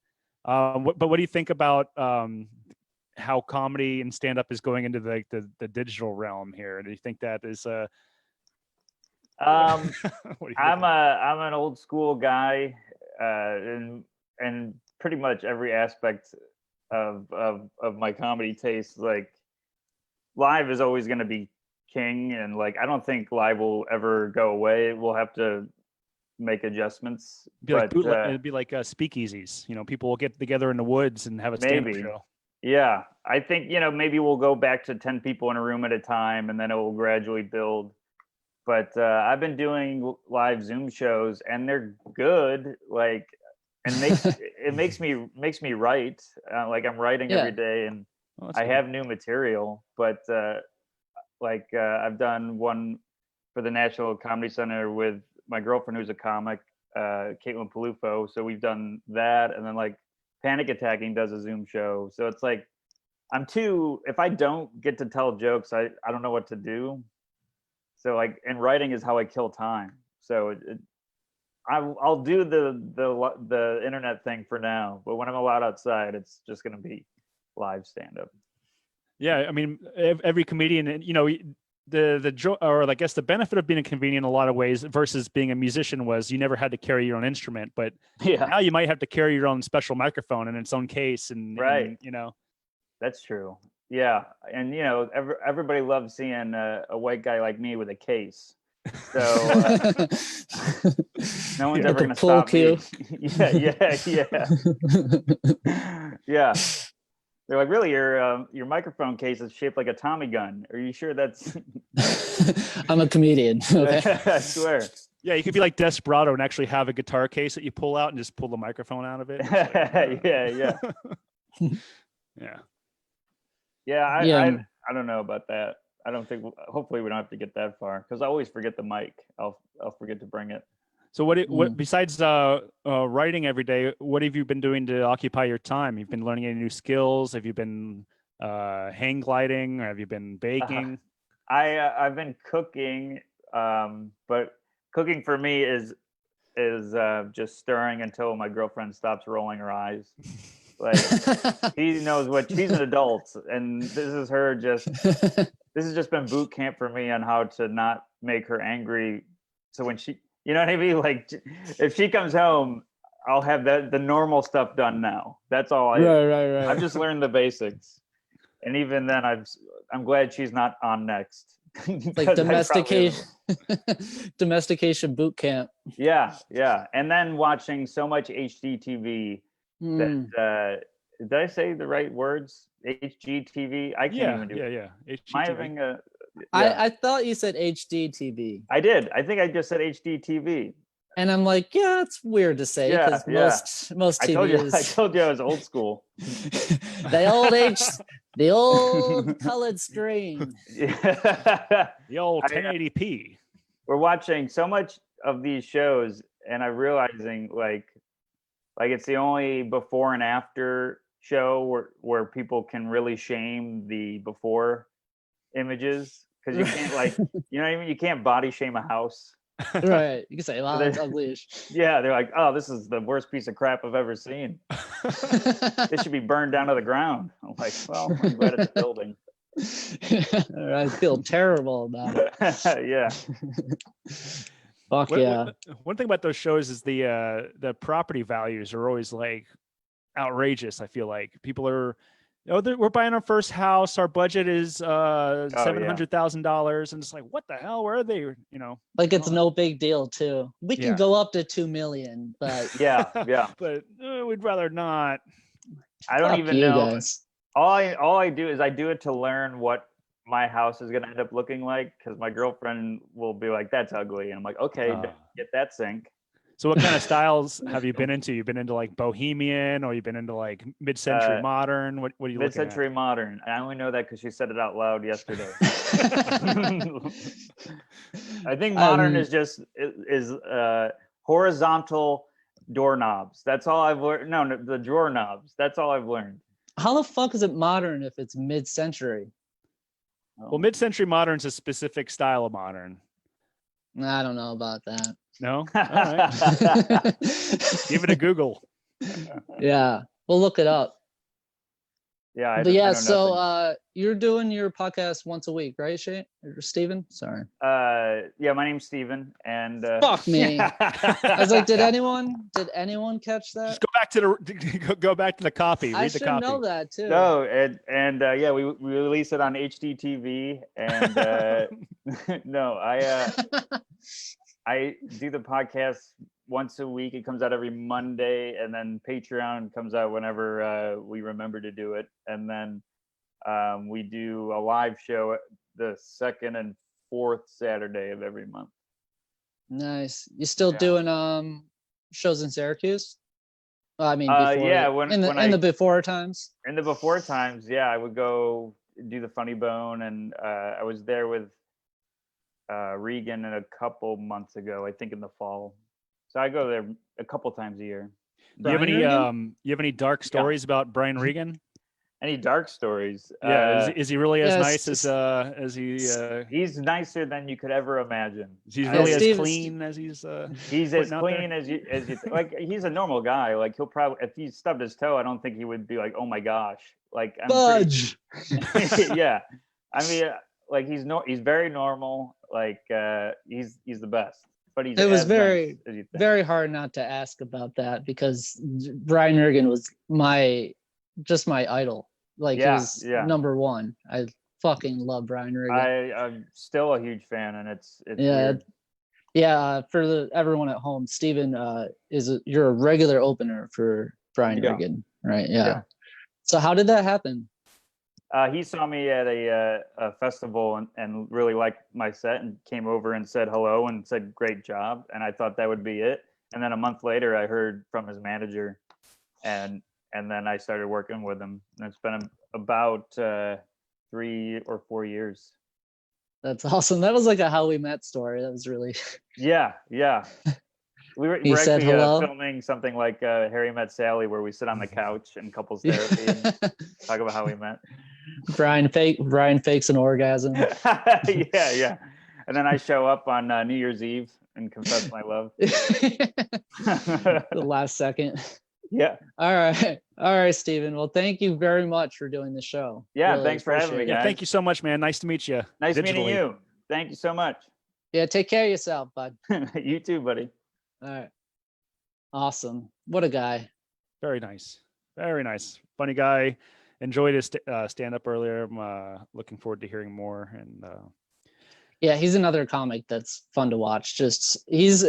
But what do you think about how comedy and stand-up is going into the digital realm here? Do you think that is I'm an old school guy, and pretty much every aspect of my comedy taste, like live is always going to be king, and like I don't think live will ever go away. We'll have to make adjustments. It'd be like speakeasies. People will get together in the woods and have a stand-up show. Yeah, I think maybe we'll go back to 10 people in a room at a time, and then it will gradually build. But I've been doing live Zoom shows, and they're good. Like, and it makes me write. Like I'm writing every day, and I have new material. But I've done one for the National Comedy Center with my girlfriend, who's a comic, Caitlin Palufo. So we've done that, and then like Panic Attacking does a Zoom show. So it's like if I don't get to tell jokes, I don't know what to do. So like, and writing is how I kill time. So I'll do the internet thing for now, but when I'm allowed outside, it's just going to be live stand-up. Yeah, I mean, every comedian, the joke, or I guess the benefit of being a comedian in a lot of ways versus being a musician was you never had to carry your own instrument, but now you might have to carry your own special microphone in its own case, and That's true. Yeah, and everybody loves seeing a white guy like me with a case. So no one's ever going to stop me. Yeah. They're like, really, your microphone case is shaped like a Tommy gun. Are you sure that's? I'm a comedian. Okay. I swear. Yeah, you could be like Desperado and actually have a guitar case that you pull out and just pull the microphone out of it. Yeah. I don't know about that. I don't think. Hopefully, we don't have to get that far because I always forget the mic. I'll forget to bring it. So what besides writing every day, what have you been doing to occupy your time? You've been learning any new skills? Have you been hang gliding, or have you been baking? I've been cooking, but cooking for me is just stirring until my girlfriend stops rolling her eyes. Like she knows she's an adult, and this has just been boot camp for me on how to not make her angry. So when she, you know what I mean? Like if she comes home, I'll have the normal stuff done now. That's all Right. I've just learned the basics. And even then I'm glad she's not on next. Like domestication boot camp. Yeah. And then watching so much HGTV that did I say the right words? HGTV? I can't even do it. Yeah. HGTV. Am I having a I thought you said HDTV. I did. I think I just said HDTV. And I'm like, yeah, it's weird to say because most TVs. I told you I was old school. the old colored screen. The old 1080p. We're watching so much of these shows, and I'm realizing like it's the only before and after show where people can really shame the before images, because you can't you can't body shame a house. Right. You can say, well, it's ugly-ish. Yeah, they're like, oh, this is the worst piece of crap I've ever seen. It should be burned down to the ground. I'm like, well, I'm glad it's a building. I feel terrible about it. Yeah. Fuck yeah. One thing about those shows is the property values are always like outrageous. I feel like people are, we're buying our first house. Our budget is $700,000, and it's like, what the hell? Where are they? You know, Like it's no big deal too. We can Yeah. go up to 2 million, but Yeah. but we'd rather not. I don't fuck even you know. guys. All I do is I do it to learn what my house is gonna end up looking like, because my girlfriend will be like, "That's ugly," and I'm like, "Okay, get that sink." So what kind of styles have you been into? You've been into like bohemian, or you've been into like mid-century modern? What are you looking at? Mid-century modern. I only know that because she said it out loud yesterday. I think modern is just horizontal doorknobs. That's all I've learned. No, the drawer knobs. That's all I've learned. How the fuck is it modern if it's mid-century? Well, mid-century modern is a specific style of modern. I don't know about that. No? All right. Give it a Google. Yeah, we'll look it up. Yeah, But yeah, I know so nothing. you're doing your podcast once a week, right, Shane or Steven? Sorry. Yeah, my name's Steven, and Fuck me. I was like, did anyone catch that? Just go back to the copy. Read I the should copy. know that too. No, and yeah, we release it on HDTV, and no, I do the podcast once a week. It comes out every Monday, and then Patreon comes out whenever we remember to do it, and then we do a live show the second and fourth Saturday of every month. Nice. You still doing shows in Syracuse? Well, I mean, yeah, in the before times. In the before times, yeah, I would go do the Funny Bone, and I was there with Regan a couple months ago, I think in the fall. So I go there a couple times a year. Do you have any dark stories about Brian Regan? Any dark stories? Yeah, is he really as yeah, nice as he? He's nicer than you could ever imagine. He's really as Steve- clean as he's. He's as putting out clean there? as you like. He's a normal guy. Like he'll probably, if he stubbed his toe, I don't think he would be like, "Oh my gosh!" Like Fudge. Yeah, I mean, like he's very normal. Like he's the best. But he's It was as very, nice as you think. very hard not to ask about that because Brian Regan was my idol. Like he was number one. I fucking love Brian Regan. I'm still a huge fan, and it's Yeah. weird. Yeah, for everyone at home, Steven, you're a regular opener for Brian Regan, right? Yeah. So how did that happen? He saw me at a festival and really liked my set and came over and said hello and said great job, and I thought that would be it. And then a month later, I heard from his manager, and then I started working with him. And it's been about 3 or 4 years. That's awesome. That was like a how we met story. That was really Yeah. We're said actually hello? filming something like Harry Met Sally, where we sit on the couch and couples therapy and talk about how we met. Brian fakes an orgasm. Yeah. And then I show up on New Year's Eve and confess my love. The last second. Yeah. All right, Steven. Well, thank you very much for doing the show. Yeah, Really thanks for having me, appreciate it. guys. Thank you so much, man. Nice to meet you. Nice meeting digitally. you. Thank you so much. Yeah, take care of yourself, bud. You too, buddy. All right. Awesome. What a guy. Very nice. Very nice. Funny guy. Enjoyed his stand up earlier. I'm looking forward to hearing more. And Yeah, he's another comic that's fun to watch. He's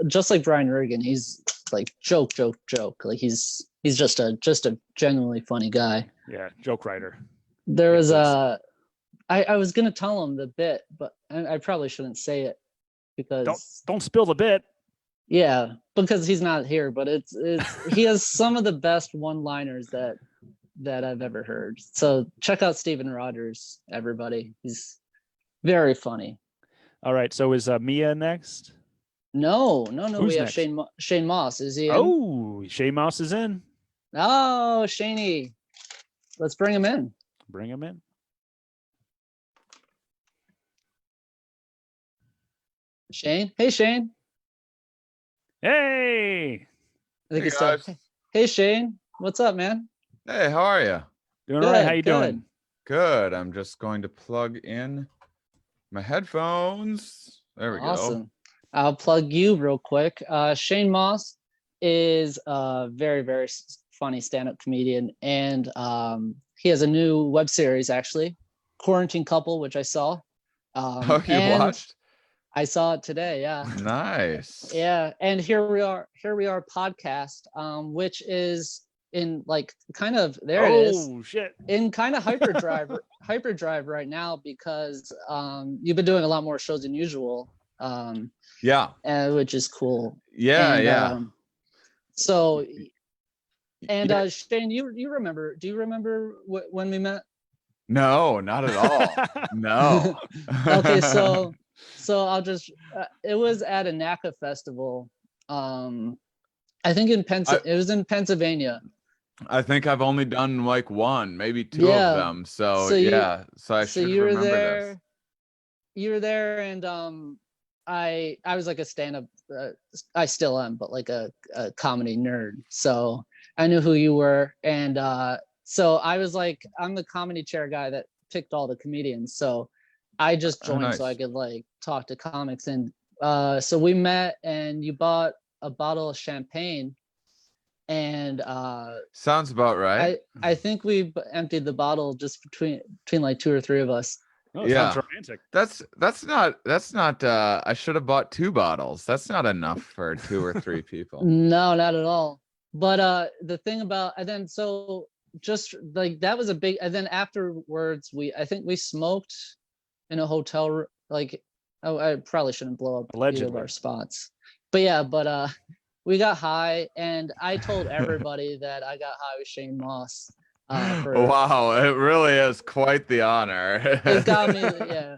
just like Brian Regan. He's like joke. Like he's just a genuinely funny guy. yeah, joke writer. There was I was gonna tell him the bit, but I probably shouldn't say it because Don't spill the bit. yeah, because he's not here. But it's he has some of the best one-liners that I've ever heard. So check out Steven Rogers, everybody. He's very funny. All right. So is Mia next? No. Who's We have next? Shane Mauss. Is he in? Oh, Shay Mouse is in. Oh, Shaney. Let's bring him in. Bring him in. Shane. Hey, Shane. Hey. I think Hey, it's still. guys. Hey, Shane. What's up, man? Hey, how are you? Doing all right. How you Good. doing? Good. I'm just going to plug in my headphones. There we Awesome. I'll plug you real quick. Shane Mauss is a very, very funny stand-up comedian, and he has a new web series actually, Quarantine Couple, which I saw. Oh, you and watched? I saw it today. Yeah. Nice. Yeah, and here we are podcast, which is in like kind of there it is Oh shit. in kind of hyperdrive right now, because you've been doing a lot more shows than usual, Yeah. which is cool. Yeah. And, Yeah. So, and Yeah. Shane, do you remember when we met? No, not at all. No. Okay, so I'll just it was at a NACA festival. I think it was in Pennsylvania. I think I've only done like one, maybe two Yeah. of them. So, So you- yeah. So I should you were remember there. this. You were there, and I was like a stand-up. I still am, but like a comedy nerd. So I knew who you were, and so I was like, I'm the comedy chair guy that picked all the comedians. So I just Oh, joined so I nice. could like talk to comics, and so we met, and you bought a bottle of champagne, and Sounds about right. I think we emptied the bottle just between like two or three of us. Oh, it Yeah. sounds romantic. That's not I should have bought 2 bottles. That's not enough for 2 or 3 people. No, not at all. But the thing about, and then so just like that was a big, and then afterwards I think we smoked in a hotel like, oh, I probably shouldn't blow up either of Allegedly. our spots, but yeah, but we got high, and I told everybody that I got high with Shane Mauss. Wow, it really is quite the honor. It got me, yeah.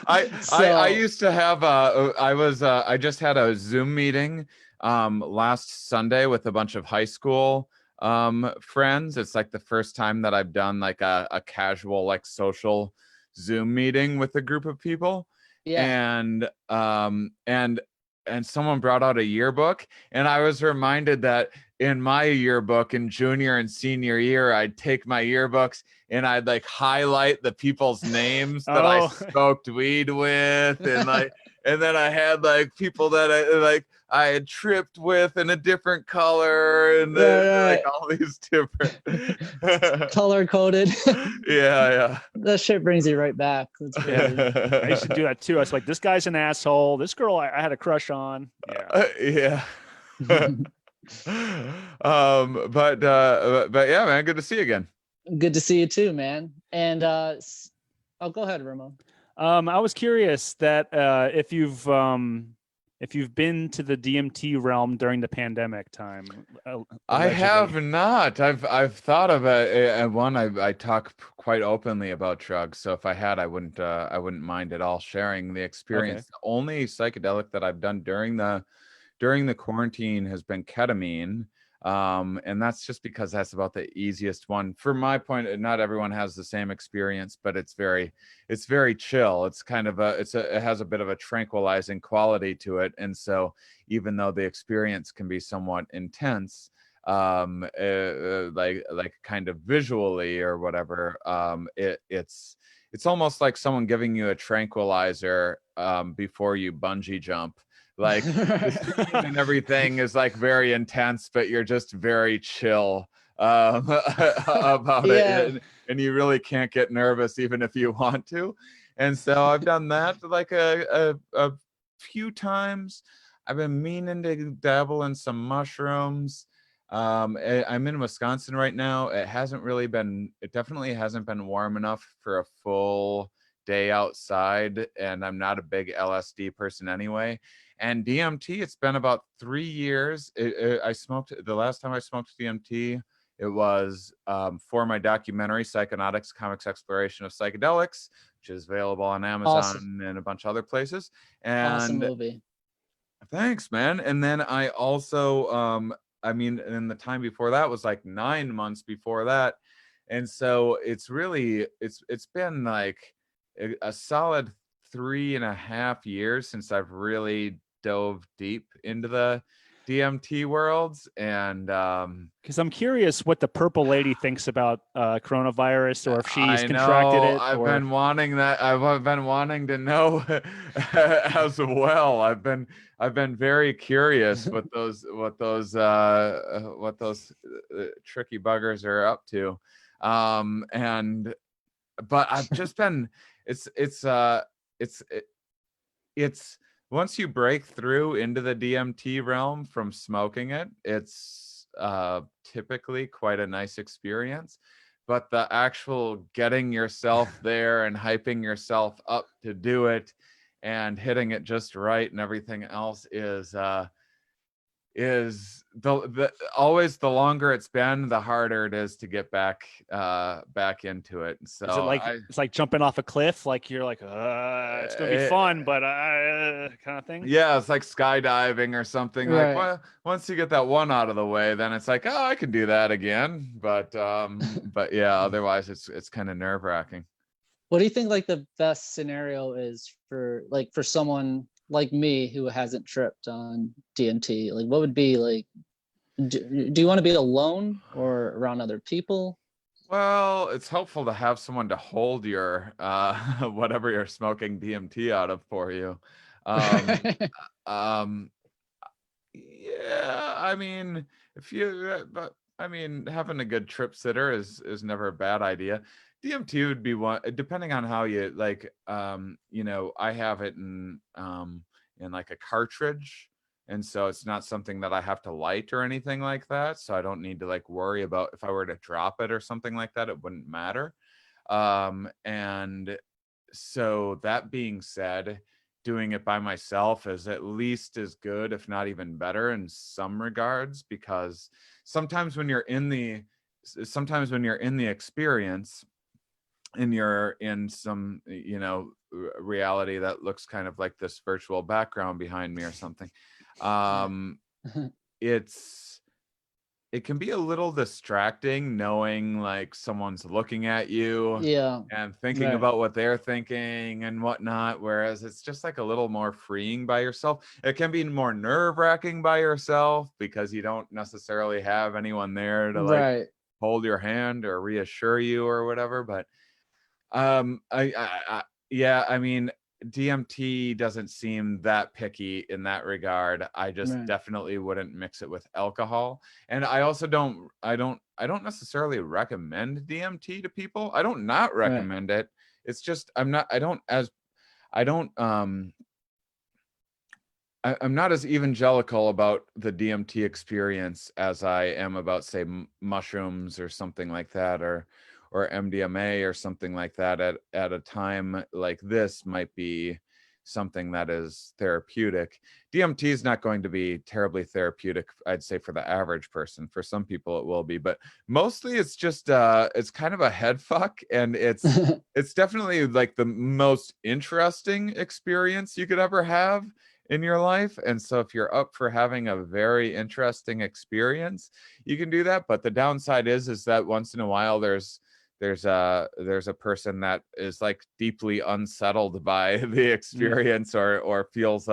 I used to have I just had a Zoom meeting last Sunday with a bunch of high school friends. It's like the first time that I've done like a casual like social Zoom meeting with a group of people. Yeah. And someone brought out a yearbook, and I was reminded that in my yearbook in junior and senior year, I'd take my yearbooks and I'd like highlight the people's names that I Oh. smoked weed with, and like, and then I had like people that I had tripped with in a different color, and Right. like all these different Color coded. yeah. That shit brings you right back. That's crazy. I used to do that too. I was like, this guy's an asshole. This girl I had a crush on. Yeah. Yeah. But yeah, man, good to see you again. Good to see you too, man. And go ahead, Ramon. I was curious that if you've been to the DMT realm during the pandemic time. I allegedly. have not. I've thought of it. And one, I talk quite openly about drugs. So if I had, I wouldn't mind at all sharing the experience. Okay. The only psychedelic that I've done during the quarantine has been ketamine. And that's just because that's about the easiest one. From my point, not everyone has the same experience, but it's very chill. It's kind of it has a bit of a tranquilizing quality to it. And so even though the experience can be somewhat intense, like kind of visually or whatever, it's almost like someone giving you a tranquilizer before you bungee jump. Like the scene and everything is like very intense, but you're just very chill about it, and you really can't get nervous even if you want to. And so I've done that like a few times. I've been meaning to dabble in some mushrooms. I'm in Wisconsin right now. It definitely hasn't been warm enough for a full day outside, and I'm not a big LSD person anyway. And DMT, it's been about 3 years. I smoked the last time I smoked DMT. It was for my documentary, Psychonautics: Comics Exploration of Psychedelics, which is available on Amazon and a bunch of other places. And Awesome movie. Thanks, man. And then I also, and the time before that was like 9 months before that. And so it's been like a solid 3.5 years since I've really dove deep into the DMT worlds, and Because I'm curious what the purple lady thinks about coronavirus, or if she's I contracted know it. I've or... been wanting that. I've been wanting to know as well. I've been very curious what those tricky buggers are up to, and but I've just been it's once you break through into the DMT realm from smoking it, it's typically quite a nice experience. But the actual getting yourself there and hyping yourself up to do it and hitting it just right and everything else is the always the longer it's been, the harder it is to get back into it. So is it like it's like jumping off a cliff? Like you're like, it's gonna be fun, but kind of thing. Yeah, it's like skydiving or something. Right. Like, well, once you get that one out of the way, then it's like, oh, I can do that again. But yeah, otherwise it's kind of nerve-wracking. What do you think like the best scenario is for someone like me who hasn't tripped on DMT? Like, what would be like? Do you want to be alone or around other people? Well, it's helpful to have someone to hold your whatever you're smoking DMT out of for you. Yeah, I mean, if you, but I mean, having a good trip sitter is never a bad idea. DMT would be one, depending on how you like. You know, I have it in like a cartridge, and so it's not something that I have to light or anything like that. So I don't need to like worry about if I were to drop it or something like that, it wouldn't matter. And so that being said, doing it by myself is at least as good, if not even better in some regards, because sometimes when you're in the experience and you're in some, you know, reality that looks kind of like this virtual background behind me or something, it can be a little distracting knowing like someone's looking at you and thinking about what they're thinking and whatnot, whereas it's just like a little more freeing by yourself. It can be more nerve-wracking by yourself because you don't necessarily have anyone there to like hold your hand or reassure you or whatever. But yeah, I mean, DMT doesn't seem that picky in that regard. I just definitely wouldn't mix it with alcohol. And I also don't necessarily recommend DMT to people. I don't not recommend it. It's just I'm not as evangelical about the DMT experience as I am about, say, mushrooms or something like that, or MDMA or something like that at a time like this might be something that is therapeutic. DMT is not going to be terribly therapeutic, I'd say, for the average person. For some people it will be, but mostly it's just it's kind of a head fuck, and it's definitely like the most interesting experience you could ever have in your life. And so if you're up for having a very interesting experience, you can do that. But the downside is that once in a while there's a person that is like deeply unsettled by the experience or feels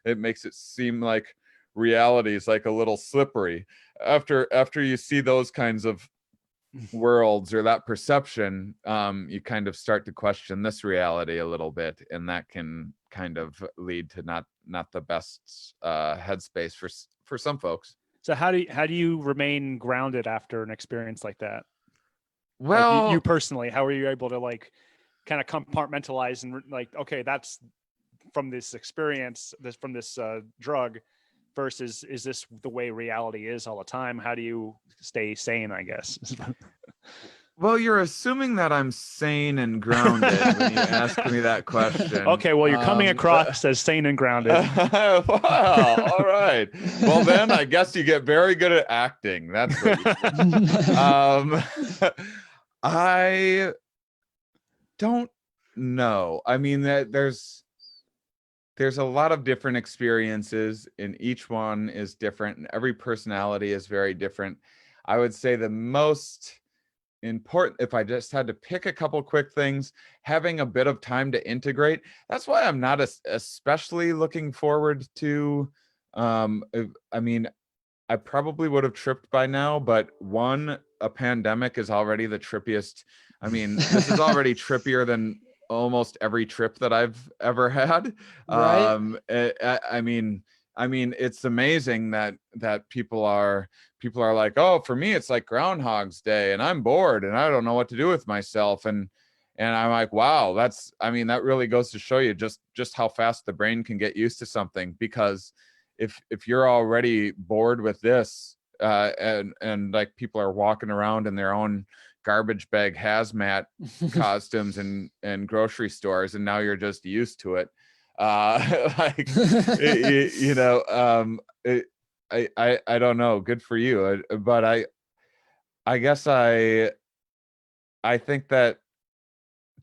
it makes it seem like reality is like a little slippery after you see those kinds of worlds or that perception. You kind of start to question this reality a little bit, and that can kind of lead to not the best headspace for some folks. So how do you remain grounded after an experience like that? Well, like you personally, how are you able to like kind of compartmentalize and like, okay, that's from this experience, from this drug, versus is this the way reality is all the time? How do you stay sane, I guess? Well, you're assuming that I'm sane and grounded when you ask me that question. Okay, well, you're coming across as sane and grounded. Wow, all right. Well, then I guess you get very good at acting. That's what I don't know. I mean, there's a lot of different experiences, and each one is different, and every personality is very different. I would say the most important, if I just had to pick a couple quick things, having a bit of time to integrate. That's why I'm not especially looking forward to I mean, I probably would have tripped by now, but a pandemic is already the trippiest. I mean, this is already trippier than almost every trip that I've ever had. Right. I mean, it's amazing that people are like, oh, for me, it's like Groundhog's Day, and I'm bored, and I don't know what to do with myself, and I'm like, wow, that really goes to show you just how fast the brain can get used to something, because if you're already bored with this, and like people are walking around in their own garbage bag hazmat costumes and grocery stores, and now you're just used to it, like I don't know, good for you. But I guess I think that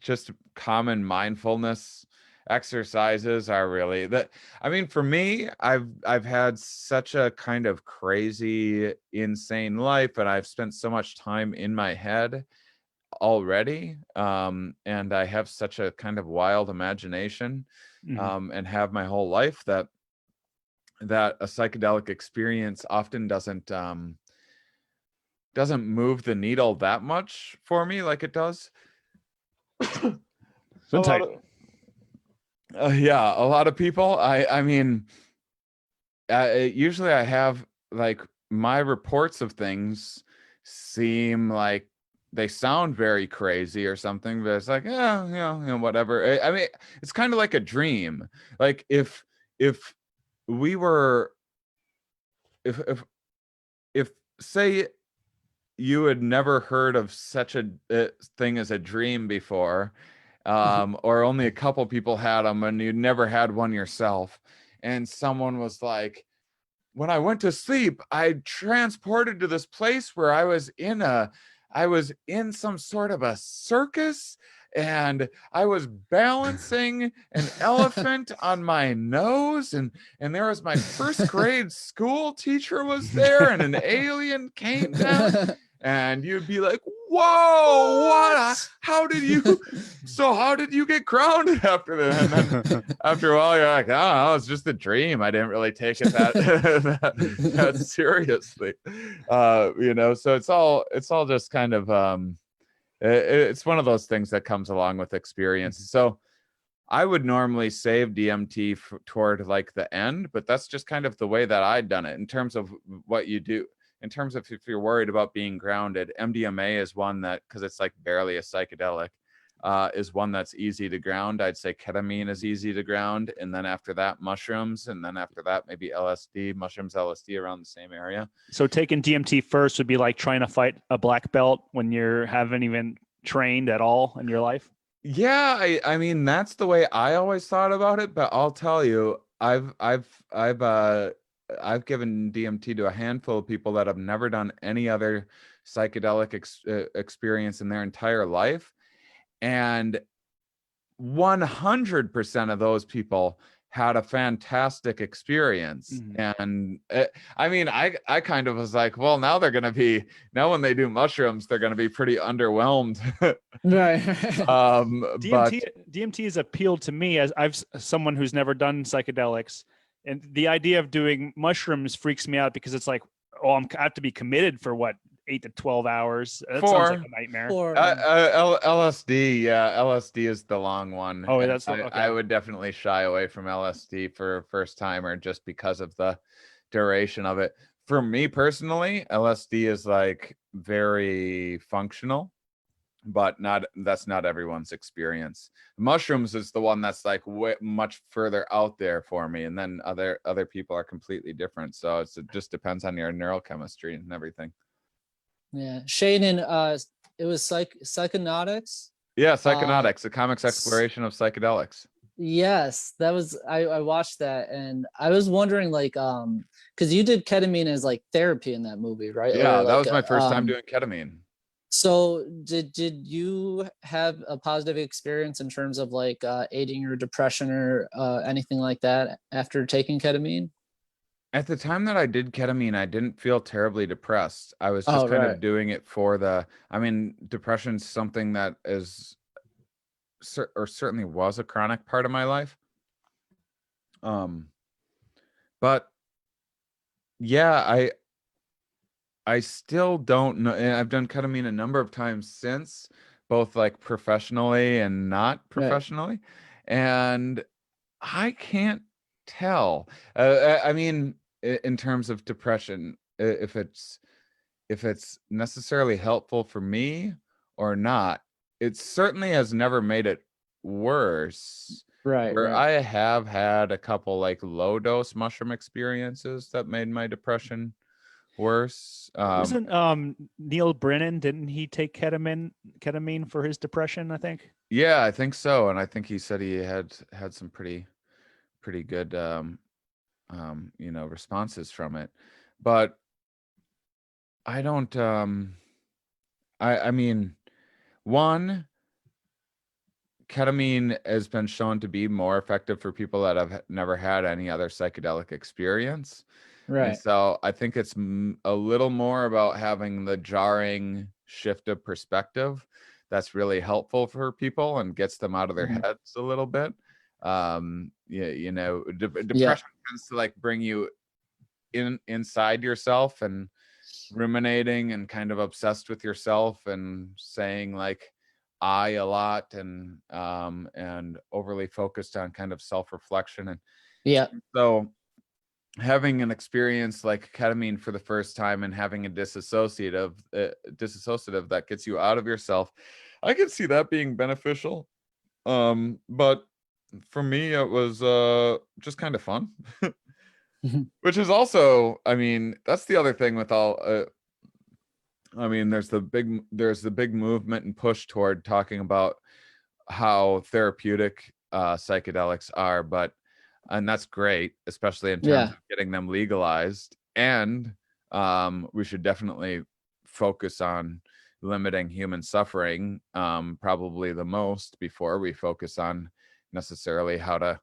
just common mindfulness exercises are really that. I mean, for me, I've had such a kind of crazy, insane life, and I've spent so much time in my head already, and I have such a kind of wild imagination, and have my whole life, that a psychedelic experience often doesn't move the needle that much for me like it does. So tight. Yeah, a lot of people. I mean, usually I have, like, my reports of things seem like they sound very crazy or something, but it's like, yeah, whatever. I mean, it's kind of like a dream. Like if we were, if say you had never heard of such a thing as a dream before, or only a couple people had them, and you never had one yourself, and someone was like, when I went to sleep, I transported to this place where I was in some sort of a circus, and I was balancing an elephant on my nose, and there was my first grade school teacher was there, and an alien came down, and you'd be like, whoa, how did you get grounded after that? And then after a while, you're like, oh, it's just a dream. I didn't really take it that seriously. So it's all just kind of, it's one of those things that comes along with experience. So I would normally save DMT toward like the end, but that's just kind of the way that I'd done it. In terms of what you do, in terms of if you're worried about being grounded, MDMA is one that, because it's like barely a psychedelic, is one that's easy to ground. I'd say ketamine is easy to ground, and then after that, mushrooms, and then after that, maybe LSD, mushrooms, LSD around the same area. So taking DMT first would be like trying to fight a black belt when you haven't even trained at all in your life. Yeah, I mean, that's the way I always thought about it, but I'll tell you, I've given DMT to a handful of people that have never done any other psychedelic experience in their entire life, and 100% of those people had a fantastic experience. And I mean, I kind of was like, well, now when they do mushrooms, they're going to be pretty underwhelmed. Right. DMT has appealed to me as someone who's never done psychedelics, and the idea of doing mushrooms freaks me out, because it's like, I have to be committed for what, 8 to 12 hours. That sounds like a nightmare. LSD, yeah, LSD is the long one. Oh, that's okay. I would definitely shy away from LSD for a first timer, just because of the duration of it. For me personally, LSD is like very functional, but that's not everyone's experience. Mushrooms is the one that's like much further out there for me, and then other people are completely different. So it just depends on your neurochemistry and everything. Yeah, Shane, and it was Psychonautics. Yeah, Psychonautics, a comics exploration of psychedelics. Yes, that was I watched that, and I was wondering, like, because you did ketamine as like therapy in that movie, right? Yeah, or that was my first time doing ketamine. So did you have a positive experience in terms of like aiding your depression or anything like that after taking ketamine? At the time that I did ketamine, I didn't feel terribly depressed. I was just kind of doing it for depression's something that is, or certainly was, a chronic part of my life. But yeah, I still don't know. And I've done ketamine a number of times since, both like professionally and not Right. professionally, and I can't tell. I mean, in terms of depression, if it's necessarily helpful for me or not. It certainly has never made it worse. Right. Where Right. I have had a couple like low dose mushroom experiences that made my depression worse. Wasn't Neil Brennan? Didn't he take ketamine for his depression? I think. Yeah, I think so, and I think he said he had some pretty good responses from it. But I don't I mean, one, ketamine has been shown to be more effective for people that have never had any other psychedelic experience. And Right. so I think it's a little more about having the jarring shift of perspective that's really helpful for people and gets them out of their Mhm. heads a little bit. Depression Yeah. tends to like bring you inside yourself and ruminating and kind of obsessed with yourself and saying like I a lot and overly focused on kind of self-reflection. And Yeah. so having an experience like ketamine for the first time and having a dissociative that gets you out of yourself, I could see that being beneficial. But for me it was just kind of fun. Which is also, I mean, that's the other thing with all I mean, there's the big movement and push toward talking about how therapeutic psychedelics are, and that's great, especially in terms Yeah. of getting them legalized. And we should definitely focus on limiting human suffering, probably the most, before we focus on necessarily how to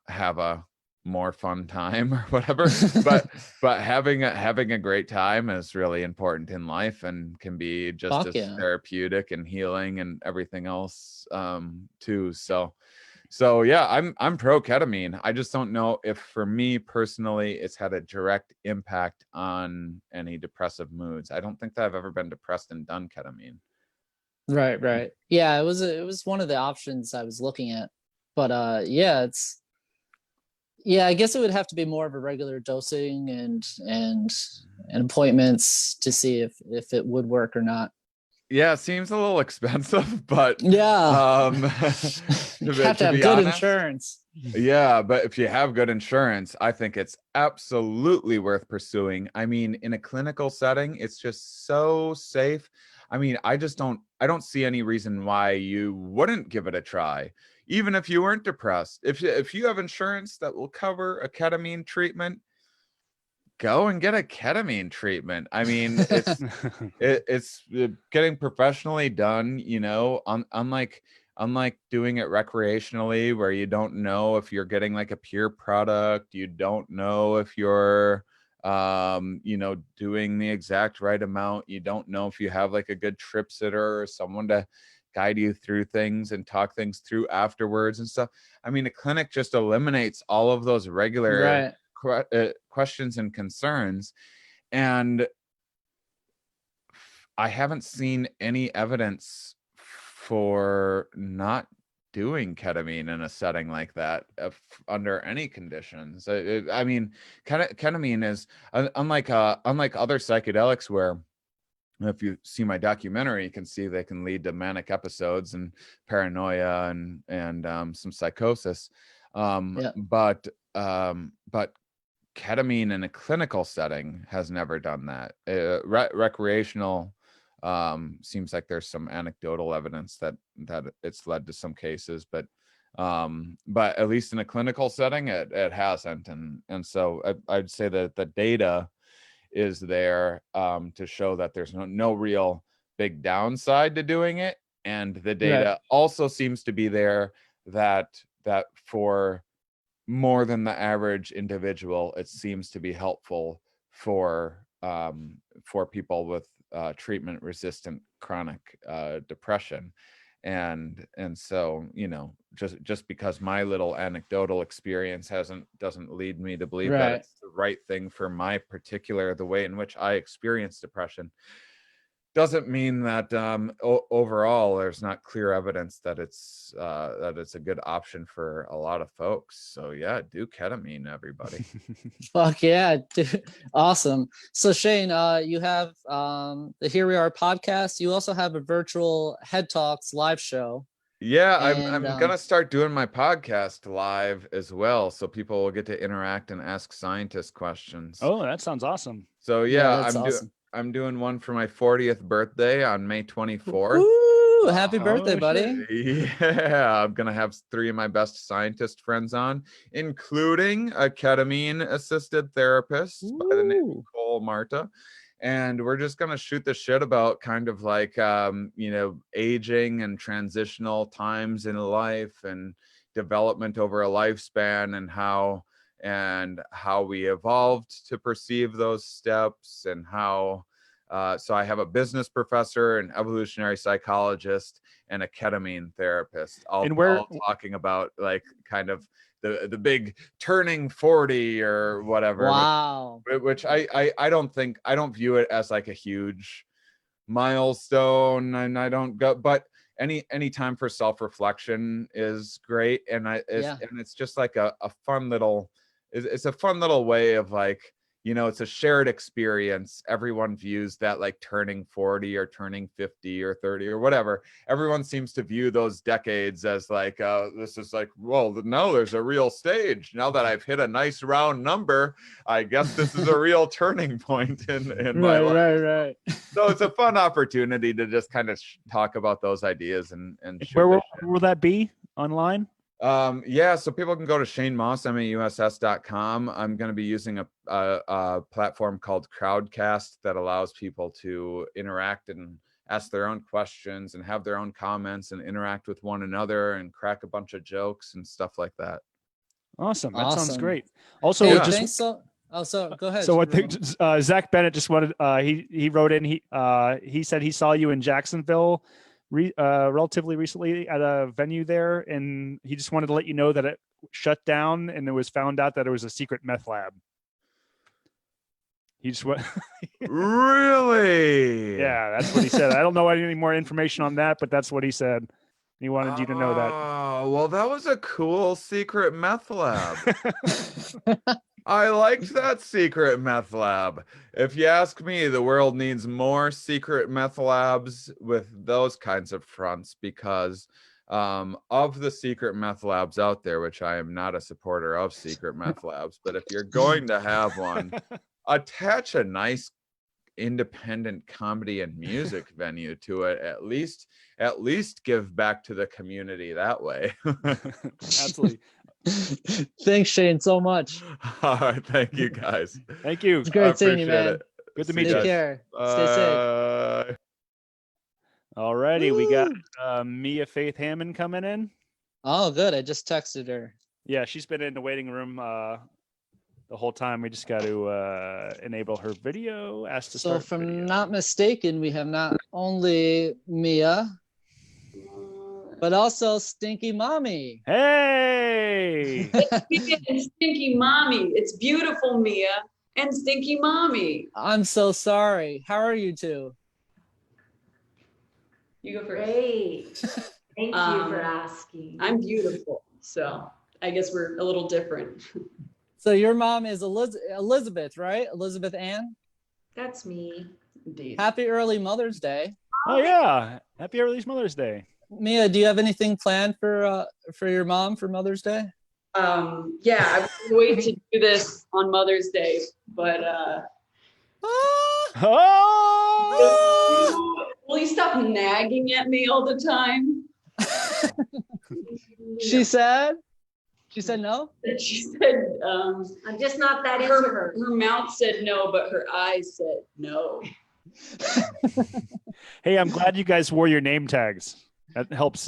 have a more fun time or whatever. but having a great time is really important in life and can be just Fuck as yeah. therapeutic and healing and everything else too. So yeah, I'm pro ketamine. I just don't know if for me personally it's had a direct impact on any depressive moods. I don't think that I've ever been depressed and done ketamine. Right. Right. Yeah. It was one of the options I was looking at, but yeah, I guess it would have to be more of a regular dosing and appointments to see if it would work or not. Yeah, it seems a little expensive, but Yeah. You have to to have be good honest, insurance. yeah, but if you have good insurance, I think it's absolutely worth pursuing. I mean, in a clinical setting, it's just so safe. I mean, I don't see any reason why you wouldn't give it a try, even if you weren't depressed. If you have insurance that will cover a ketamine treatment, go and get a ketamine treatment. I mean, it's getting professionally done, unlike doing it recreationally where you don't know if you're getting like a pure product, you don't know if you're doing the exact right amount, you don't know if you have like a good trip sitter or someone to guide you through things and talk things through afterwards and stuff. I mean, a clinic just eliminates all of those regular Right. questions and concerns. And I haven't seen any evidence for not doing ketamine in a setting like that under any conditions. I mean, ketamine is unlike other psychedelics where, if you see my documentary, you can see they can lead to manic episodes and paranoia and some psychosis. Yeah. But ketamine in a clinical setting has never done that. Recreational seems like there's some anecdotal evidence that it's led to some cases, but at least in a clinical setting it hasn't. And so I'd say that the data is there to show that there's no real big downside to doing it, and the data also seems to be there that for more than the average individual, it seems to be helpful for people with treatment resistant chronic depression. And so, just because my little anecdotal experience doesn't lead me to believe that Right. it's the the right thing for the way in which I experience depression. Doesn't mean that overall there's not clear evidence that it's a good option for a lot of folks. So yeah, do ketamine, everybody. Fuck yeah, dude. Awesome. So Shane, you have the Here We Are podcast. You also have a virtual Head Talks live show. Yeah, And, I'm gonna start doing my podcast live as well, so people will get to interact and ask scientists questions. Oh, that sounds awesome. So yeah, that's awesome. I'm doing one for my 40th birthday on May 24th. Woo! Happy birthday, shit. buddy. Yeah, I'm gonna have 3 of my best scientist friends on, including a ketamine assisted therapist by the name of Ooh. Nicole Marta. And we're just gonna shoot the shit about kind of like aging and transitional times in life and development over a lifespan, and how we evolved to perceive those steps, and how so I have a business professor, an evolutionary psychologist, and a ketamine therapist, all talking about like kind of the big turning 40 or whatever. Wow. Which I don't view it as like a huge milestone, and I don't go, but any time for self-reflection is great. And it's just like a fun little, it's a fun little way of like, it's a shared experience. Everyone views that like turning 40 or turning 50 or 30 or whatever. Everyone seems to view those decades as like, this is like, well, now there's a real stage. Now that I've hit a nice round number, I guess this is a real turning point in my life. Right. So it's a fun opportunity to just kind of talk about those ideas and Where will that be online? So people can go to ShaneMauss.com. I'm going to be using a platform called Crowdcast that allows people to interact and ask their own questions and have their own comments and interact with one another and crack a bunch of jokes and stuff like that. Awesome. That sounds Awesome. great. Also, Hey, just thanks so go ahead. so I think Zach Bennett just wanted he wrote in, he said he saw you in Jacksonville relatively recently at a venue there, and he just wanted to let you know that it shut down and it was found out that it was a secret meth lab. He just went Really? Yeah, that's what he said. I don't know any more information on that, but that's what he said. He wanted you to know that. Oh, well, that was a cool secret meth lab. I liked that secret meth lab. If you ask me, the world needs more secret meth labs with those kinds of fronts, because of the secret meth labs out there, which I am not a supporter of secret meth labs, but if you're going to have one, attach a nice independent comedy and music venue to it. At least give back to the community that way. Absolutely. Thanks, Shane, so much. All right, thank you guys. Thank you. It's great seeing you, man. It. Good to meet Take you. care. Stay safe. Alrighty, we got Mia Faith Hammon coming in. Oh, good. I just texted her. Yeah, she's been in the waiting room the whole time. We just got to enable her video. Ask to So, start if I'm video. not mistaken, we have not only Mia, but also Stinky Mommy. Hey! Mia and Stinky Mommy. It's beautiful, Mia and Stinky Mommy. I'm so sorry. How are you two? You go first. Great. Thank you for asking. I'm beautiful, so I guess we're a little different. So your mom is Elizabeth, right? Elizabeth Ann? That's me. Indeed. Happy early Mother's Day. Oh yeah! Happy early Mother's Day. Mia, do you have anything planned for your mom for Mother's Day? Yeah, I was waiting to do this on Mother's Day, but Oh! will you stop nagging at me all the time? She said no? She said, I'm just not that into her. her mouth said no, but her eyes said no. Hey, I'm glad you guys wore your name tags. That helps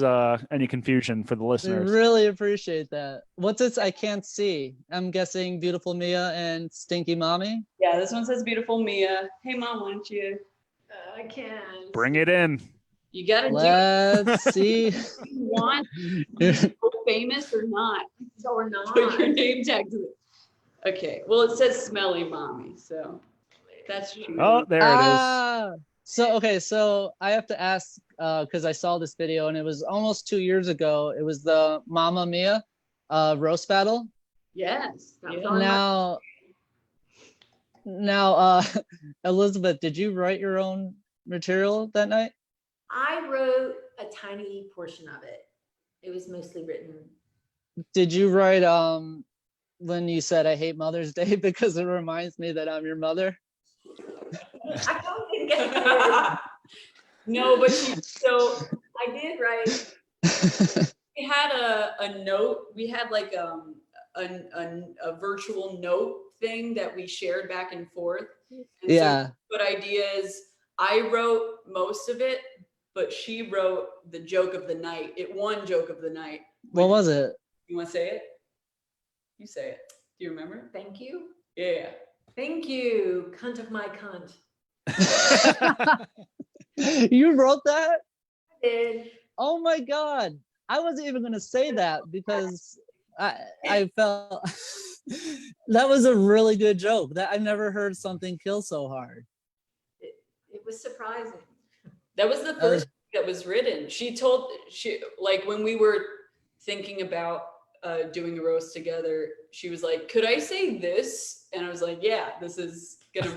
any confusion for the I listeners. really appreciate that. What's this? I can't see. I'm guessing beautiful Mia and Stinky Mommy. Yeah, this one says beautiful Mia. Hey, Mom, why don't you? I can't. Bring it in. You gotta Let's see. do what you want. You go famous or not. So we're not. Put your name tag to it. Okay. Well, it says smelly mommy, so that's true. Oh, there it is. So I have to ask because I saw this video and it was almost 2 years ago. It was the Mamma Mia roast battle. Yes. That was Yeah. on my- Now, Elizabeth, did you write your own material that night? I wrote a tiny portion of it. It was mostly written. Did you write when you said I hate Mother's Day because it reminds me that I'm your mother? I don't think I No, but so did. I did write. we had a note. We had like a virtual note thing that we shared back and forth. And Yeah. So good ideas. I wrote most of it, but she wrote the joke of the night. It won joke of the night. What was it? You want to say it? You say it. Do you remember? Thank you. Yeah. Thank you, cunt of my cunt. You wrote that? I did. Oh my God. I wasn't even going to say that because I felt that was a really good joke. That I've never heard something kill so hard. It was surprising. That was the first that was written. She like when we were thinking about doing a roast together, she was like, could I say this? And I was like, yeah, this is gonna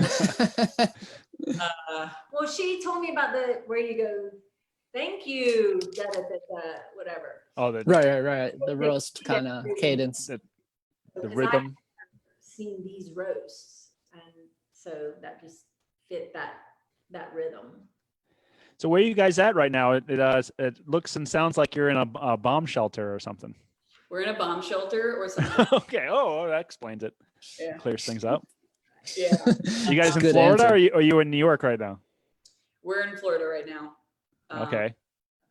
Well, she told me about where you go, thank you, da, da, da, da, whatever. Oh, the Right. The roast kind of cadence. the Because rhythm. I've seen these roasts, and so that just fit that rhythm. So where are you guys at right now? It looks and sounds like you're in a bomb shelter or something. we're in a bomb shelter or something. Okay. Oh, that explains it. Yeah. Clears things up. Yeah. You guys in Good Florida, answer. or are you in New York right now? We're in Florida right now. Okay.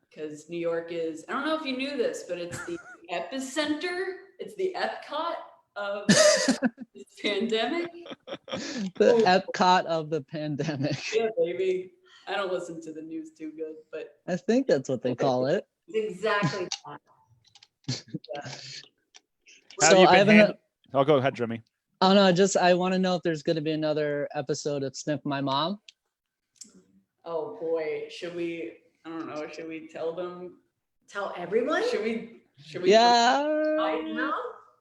Because New York is, I don't know if you knew this, but it's the epicenter. It's the Epcot of this pandemic. The Epcot of the pandemic. Yeah, baby. I don't listen to the news too good, but I think that's what they call it. It's exactly that. How So have you I been haven't. Oh, go ahead, Jimmy. Oh no, I want to know if there's going to be another episode of Sniff My Mom. oh boy, should we, I don't know, should we tell them? Tell everyone. Should we? Yeah. Right now?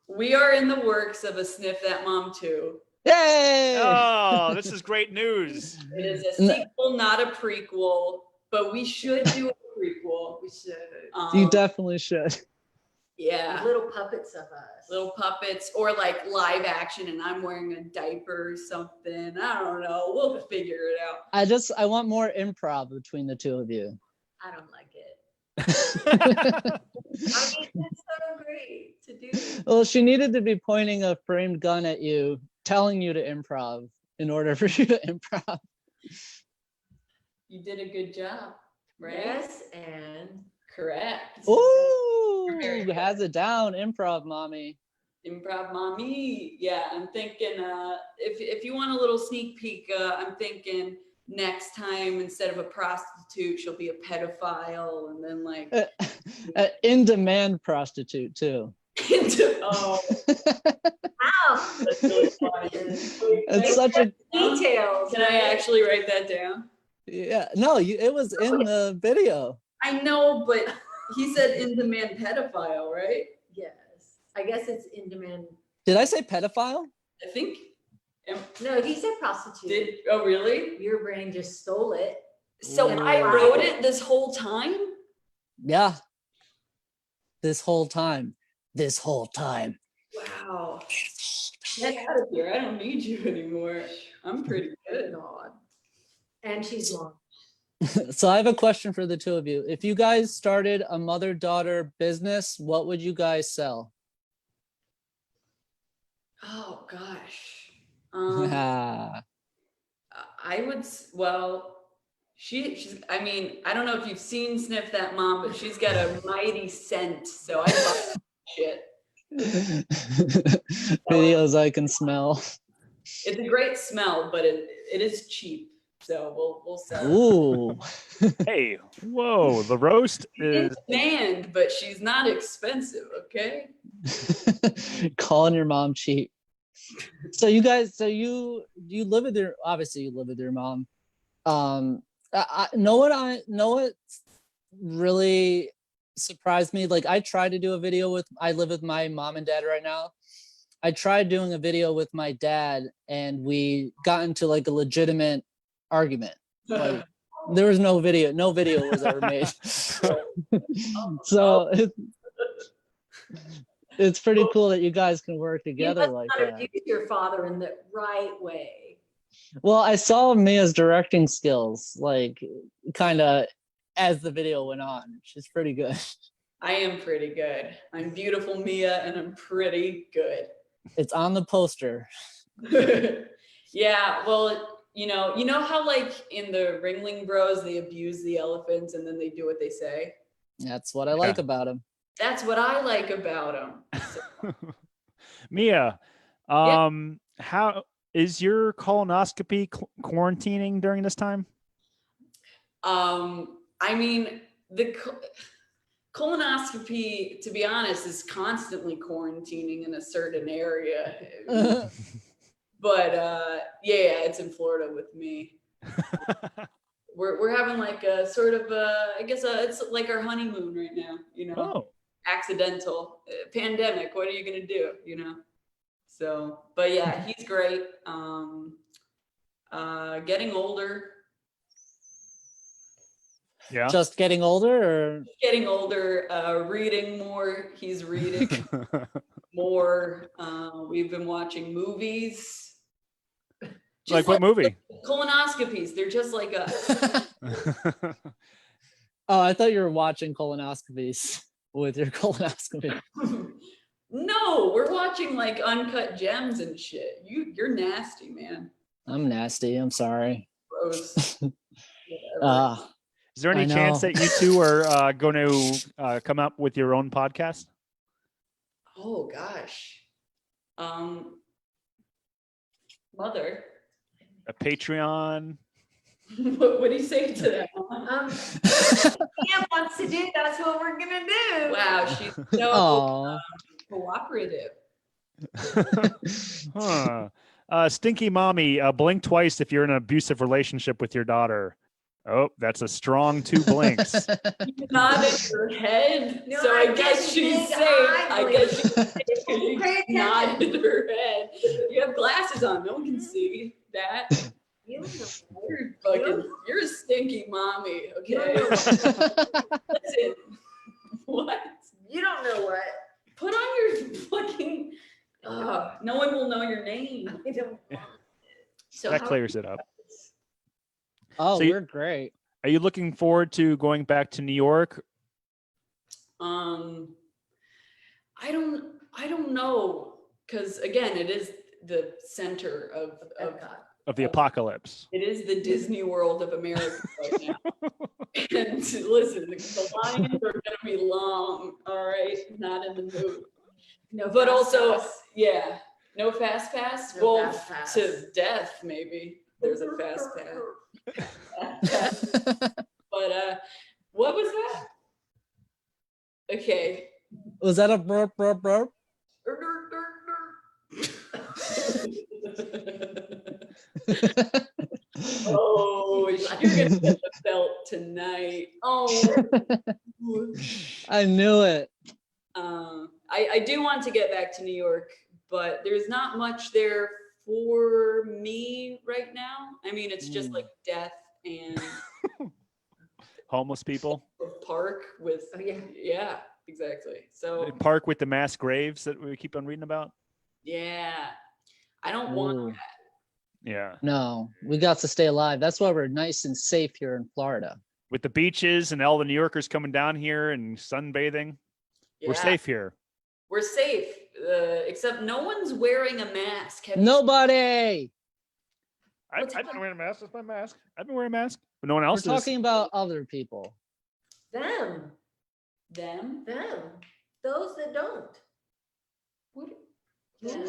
We are in the works of a Sniff That Mom 2. Yay! Oh, this is great news. It is a sequel, not a prequel, but we should do a prequel. We should. You definitely should. Yeah. Little puppets of us. Little puppets or like live action and I'm wearing a diaper or something. I don't know. We'll figure it out. I want more improv between the two of you. I don't like it. I mean, it's so great to do. Well, she needed to be pointing a framed gun at you, telling you to improv in order for you to improv. You did a good job, right? Yes, and Correct. Ooh, Very good. has it down, improv mommy. Improv mommy. Yeah, I'm thinking if you want a little sneak peek, I'm thinking next time instead of a prostitute, she'll be a pedophile and then like In-demand prostitute too. oh, wow, that's really funny. It's such a details. Can I actually write that down? yeah. No, it was in the video. I know, but he said in-demand pedophile, right? Yes, I guess it's in demand. Did I say pedophile? I think. No, he said prostitute. Oh, really? Your brain just stole it. So Ooh. I wrote it this whole time? Yeah. This whole time. This whole time. Wow. Get out of here. I don't need you anymore. I'm pretty good. God. And she's long. So I have a question for the two of you. If you guys started a mother-daughter business, what would you guys sell? Oh gosh. Ah. I would, well, she's, I mean, I don't know if you've seen Sniff That Mom, but she's got a mighty scent. So I love shit. Videos I can smell. It's a great smell, but it is cheap. So we'll sell it. Ooh. Hey, whoa, the roast is In demand, but she's not expensive, okay? Calling your mom cheap. So you guys, you live with your, obviously you live with your mom. I know what really surprised me. Like I tried to do a video with, I live with my mom and dad right now. I tried doing a video with my dad and we got into like a legitimate argument. Like there was no video was ever made. So it's pretty cool that you guys can work together like that. Abuse your father in the right way. Well, I saw Mia's directing skills, like kind of as the video went on. She's pretty good. I am pretty good. I'm beautiful Mia, and I'm pretty good. It's on the poster. Yeah, well, you know how like in the Ringling Bros they abuse the elephants and then they do what they say. That's what I like about him. That's what I like about them. So. Mia, how is your colonoscopy quarantining during this time? I mean, the colonoscopy, to be honest, is constantly quarantining in a certain area. But yeah, it's in Florida with me. We're having like a sort of I guess it's like our honeymoon right now, you know. Oh. Accidental pandemic. What are you gonna do, you know? So, but yeah, he's great. Getting older. Yeah. Just getting older, or Getting older. Reading more. He's reading more. We've been watching movies. Like what movie? Colonoscopies. They're just like us. oh, I thought you were watching colonoscopies with your colonoscopy. No, we're watching like Uncut Gems and shit. You're nasty, man. I'm nasty. I'm sorry. Gross. Is there any chance that you two are going to come up with your own podcast? Oh gosh. Mother. A Patreon? What do you say to that? Pam wants to do. That's what we're gonna do. Wow, she's so cooperative. Huh. Stinky mommy, blink twice if you're in an abusive relationship with your daughter. Oh, that's a strong 2 blinks. Nodded her head. No, so I I guess guess she's big safe. eye I blink. guess she's safe because Pay she attention. nodded her head. You have glasses on. No one can see that. You're a stinky mommy, okay? Listen, what? You don't know what. Put on your fucking. No one will know your name. So That clears it up. Oh, So you- we're great. Are you looking forward to going back to New York? I don't know, because again, it is the center Of the apocalypse. it is the Disney World of America right now. And listen, the lines are gonna be long, all right? Not in the mood. No, But fast also, pass. yeah, no fast pass. No Well, fast pass. to death maybe. There's a fast pass. But what was that? Okay. Was that a burp, burp, burp? Oh, you're gonna get the belt tonight. Oh. I knew it. I do want to get back to New York, but there's not much there for me right now. I mean, it's just like death and Homeless people? a park with, yeah, exactly. So, The park with the mass graves that we keep on reading about? yeah, I don't want Ooh. that. Yeah. No, we got to stay alive. That's why we're nice and safe here in Florida. With the beaches and all the New Yorkers coming down here and sunbathing. We're Yeah, safe here. We're safe, except no one's wearing a mask. Have you- Nobody. I've been wearing a mask. That's my mask. I've been wearing a mask. But no one We're else is. talking about other people. Them. Them? Those that don't. What? Them.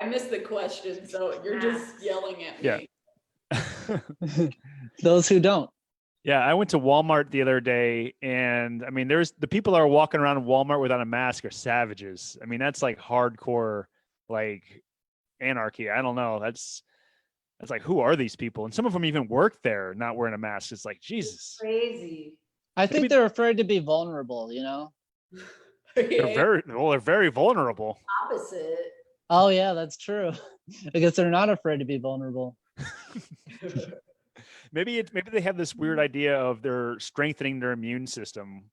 I missed the question, so you're just yelling at me. Yeah. Those who don't. Yeah, I went to Walmart the other day, and I mean, there's the people that are walking around in Walmart without a mask are savages. I mean, that's like hardcore, like anarchy. I don't know. That's like, who are these people? And some of them even work there not wearing a mask. It's like, Jesus. Crazy. I think they're afraid to be vulnerable, you know? They're very vulnerable. Opposite. Oh yeah, that's true. I guess they're not afraid to be vulnerable. Maybe they have this weird idea of they're strengthening their immune system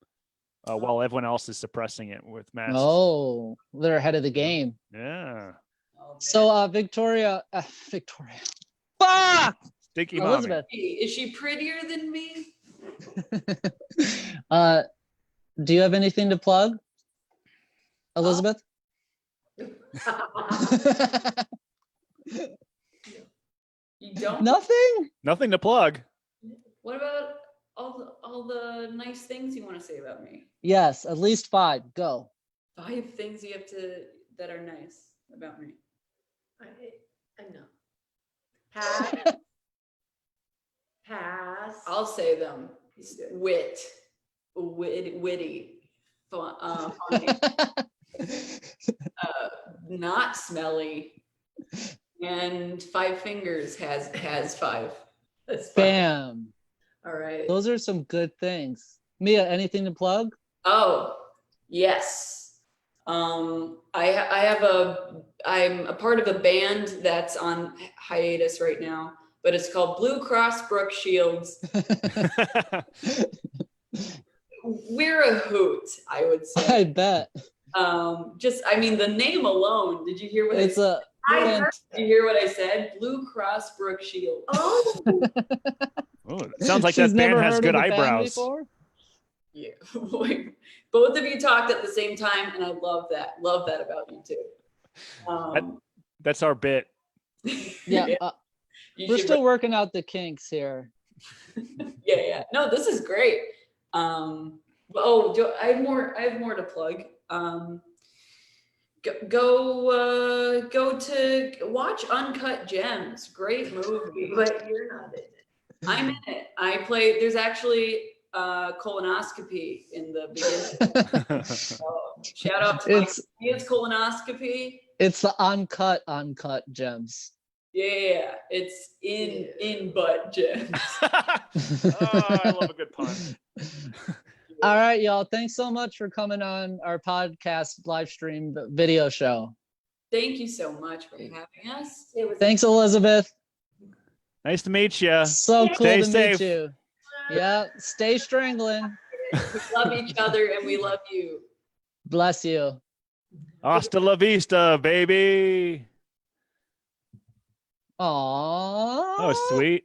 while everyone else is suppressing it with masks. Oh, they're ahead of the game. Yeah. Oh, So Victoria. Fuck! Sticky Elizabeth. is she prettier than me? Do you have anything to plug, Elizabeth? You don't? Nothing? Nothing to plug. What about all the nice things you want to say about me? Yes, at least 5. Go. 5 things you have to that are nice about me. I know. Pass. Pass. I'll say them. Witty, funny, not smelly, and 5 fingers has 5. That's 5. Bam. All right. Those are some good things. Mia, anything to plug? Oh, yes. I'm a part of a band that's on hiatus right now, but it's called Blue Cross Brook Shields. We're a hoot, I would say. I bet. The name alone. Did you hear what It's I said? a Did you hear what I said? Blue Cross Brook Shields. Oh, Oh, it sounds like She's that band never has heard good of the band eyebrows. before? Yeah. Both of you talked at the same time, and I love that. Love that about you too. That's our bit. Yeah. You We're should still working out the kinks here. yeah. No, this is great. I have more to plug. Go to watch Uncut Gems. Great movie. but you're not in it. I'm in it. There's actually colonoscopy in the beginning. Shout out to Mia's colonoscopy. It's the uncut gems. Yeah, it's in butt gems. Oh, I love a good pun. All right, y'all. Thanks so much for coming on our podcast live stream video show. Thank you so much for having us. Thanks, Elizabeth. Nice to meet you. So cool Stay to safe. meet you. Yeah, stay strangling. We love each other and we love you. Bless you. Hasta la vista, baby. Aww. That was sweet.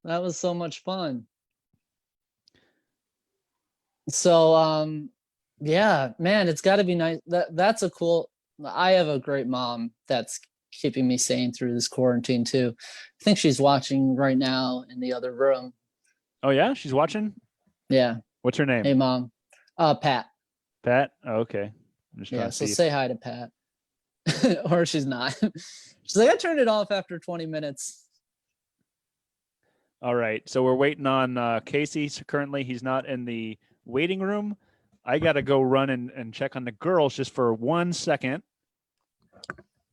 That was so much fun. So yeah, man, it's got to be nice. That's a cool. I have a great mom that's keeping me sane through this quarantine too. I think she's watching right now in the other room. Oh yeah, she's watching. Yeah. What's her name? Hey, mom. Pat. Pat. Oh, okay. I'm just trying Yeah. to So see. say hi to Pat. Or she's not. She's like, I turned it off after 20 minutes. All right. So we're waiting on Casey. So currently, he's not in the waiting room. I got to go run and check on the girls just for 1 second.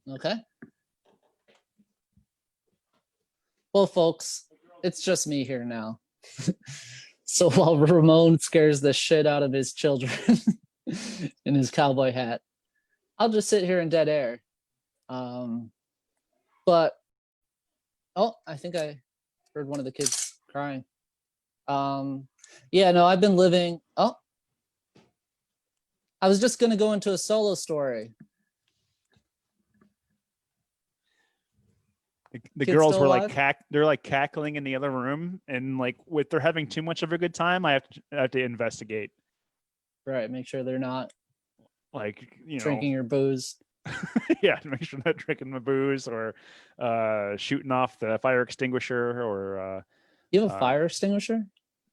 Okay. Well, folks, it's just me here now. So while Ramon scares the shit out of his children in his cowboy hat, I'll just sit here in dead air. But I think I heard one of the kids crying. Yeah, no, I've been living. I was just gonna go into a solo story. The Kids girls still were alive? they're like cackling in the other room, and like they're having too much of a good time. I have to investigate. Right, make sure they're not Like, drinking your booze. Yeah, to make sure they're not drinking the booze or shooting off the fire extinguisher or. You have a fire extinguisher?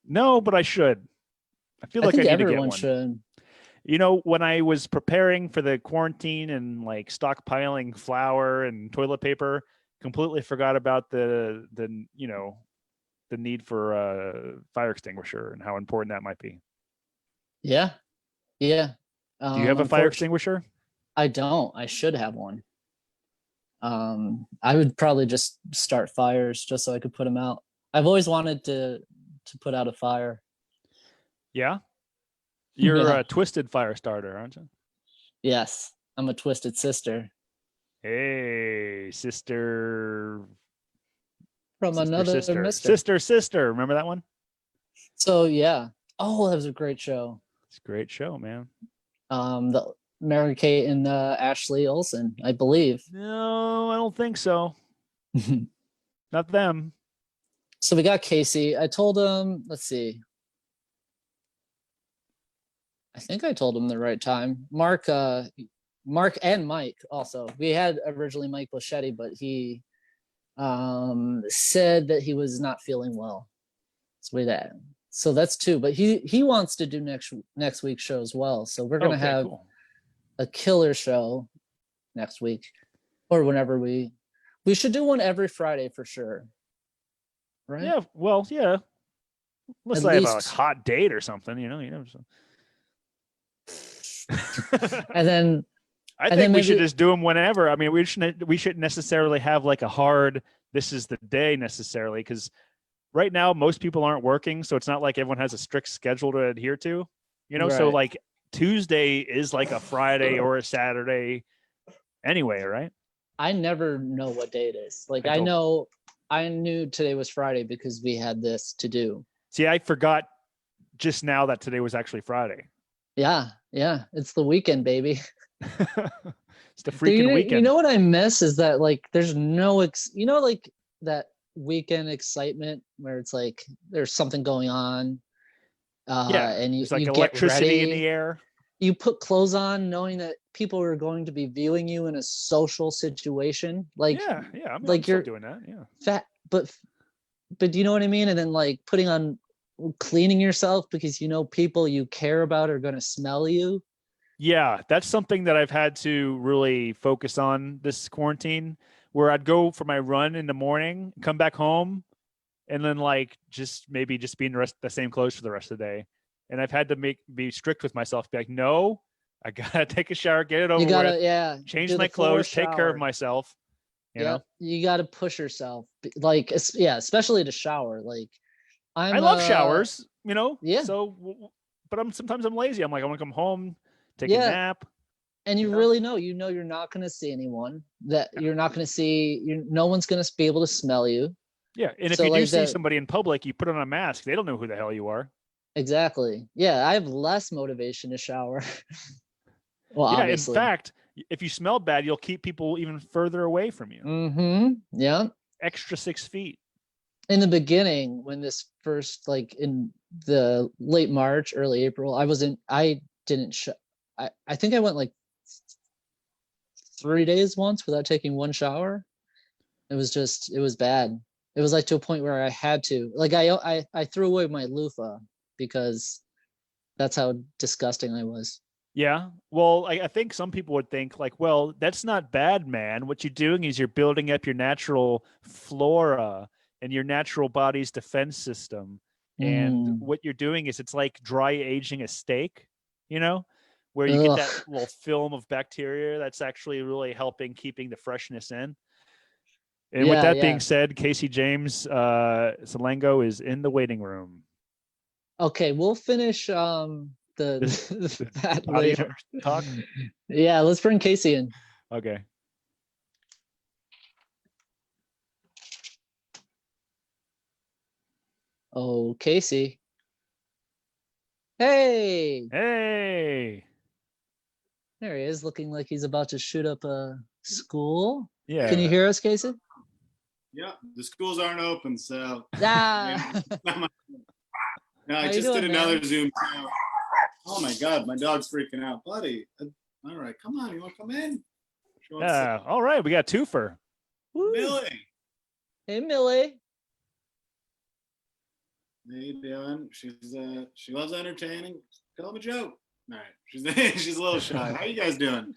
No, but I should. I feel I like I think need to get everyone one. should. When I was preparing for the quarantine and like stockpiling flour and toilet paper, completely forgot about the need for a fire extinguisher and how important that might be. Yeah. Do you have a fire extinguisher? I don't. I should have one. I would probably just start fires just so I could put them out. I've always wanted to put out a fire. Yeah. You're Yeah. a twisted fire starter, aren't you? Yes, I'm a twisted sister Hey, sister. from another mister. Sister. Remember that one? So yeah. Oh, that was a great show. It's a great show, man. The Mary Kate and Ashley Olsen, I believe. No, I don't think so. Not them. So we got Casey. I told him, let's see. I think I told him the right time. Mark and Mike also. We had originally Mike Blaschetti, but he said that he was not feeling well. So that's two. But he wants to do next week's show as well. So we're gonna have a killer show next week, or whenever we should do one every Friday for sure. Right? Yeah. Well, yeah. Unless At I have a least- hot date or something, you know. So. And then I and think then we should maybe- just do them whenever. I mean, we shouldn't necessarily have like a hard this is the day necessarily, because right now most people aren't working, so it's not like everyone has a strict schedule to adhere to. You know, so Right. like Tuesday is like a Friday or a Saturday anyway, right? I never know what day it is. Like I don't. I knew today was Friday because we had this to do. See, I forgot just now that today was actually Friday. Yeah, it's the weekend, baby. It's the freaking weekend. You know what I miss is that like there's no like that weekend excitement where it's like there's something going on. And it's like you electricity get in ready. the air. You put clothes on knowing that people are going to be viewing you in a social situation. Like I'm like still you're doing that. Yeah. fat, but do you know what I mean? And then like putting on cleaning yourself because you know people you care about are going to smell you. Yeah, that's something that I've had to really focus on this quarantine, where I'd go for my run in the morning, come back home, and then like just be in the same clothes for the rest of the day. And I've had to be strict with myself, be like, no, I gotta take a shower, get it over You gotta with, change do my the floor clothes, take care of shower. myself. You know, you got to push yourself. Like especially to shower. Like I love showers. You know, yeah. So, but sometimes I'm lazy. I'm like, I want to come home, take a Yeah. nap. And you really know, you're not going to see anyone. That you're not going to see. No one's going to be able to smell you. Yeah, and if So, you do like, see that- somebody in public, you put on a mask. They don't know who the hell you are. Exactly. Yeah, I have less motivation to shower. Well, Yeah, obviously. in fact, if you smell bad, you'll keep people even further away from you. Mm-hmm. Yeah. Extra 6 feet. In the beginning, when this first, like in the late March, early April, I think I went like 3 days once without taking one shower. It was bad. It was like to a point where I had to, like, I threw away my loofah because that's how disgusting I was. Yeah. Well, I think some people would think like, well, that's not bad, man. What you're doing is you're building up your natural flora and your natural body's defense system. And what you're doing is it's like dry aging a steak, you know, where you get that little film of bacteria that's actually really helping keeping the freshness in. And with that being said, Casey James, Salengo is in the waiting room. Okay, we'll finish that body later. talk. Yeah, let's bring Casey in. Okay. Oh, Casey. Hey, Hey. there he is, looking like he's about to shoot up a school. Yeah. Can you hear us, Casey? Yeah, the schools aren't open, so Ah. no, How I you just doing, did man? another Zoom. Oh my God, my dog's freaking out, buddy. All right, come on, you want to come in? She wants Yeah. All right. We got twofer. to- Millie, Hey, Millie. how you doing? She loves entertaining. Tell him a joke. All right, she's she's a little shy. How you guys doing?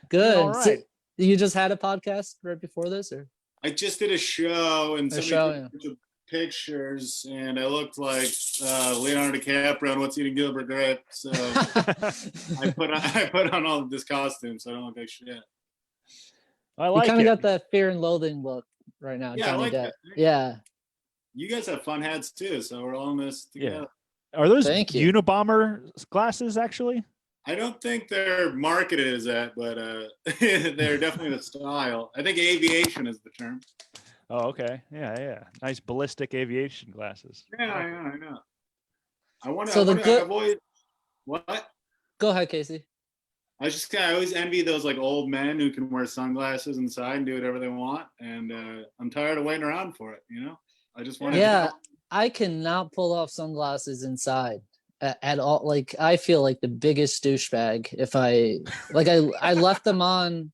Good. All So, right. you just had a podcast right before this, or? I just did a show and A somebody show, took a bunch of pictures and I looked like Leonardo DiCaprio on What's Eating Gilbert Grape. So I put on all this costume so I don't look like shit. I You like kind of it. got that Fear and Loathing look right now, Yeah, I Johnny like Depp. that. Yeah. You guys have fun hats too, so we're all in this together. Are those Thank you. Unabomber glasses actually? I don't think they're marketed as that, but they're definitely the style. I think aviation is the term. Oh, okay. Yeah. Nice ballistic aviation glasses. Yeah, I know. I've always, what? Go ahead, Casey. I always envy those like old men who can wear sunglasses inside and do whatever they want. And I'm tired of waiting around for it, you know? I just want to. Yeah, I cannot pull off sunglasses inside at all. Like I feel like the biggest douchebag if I left them on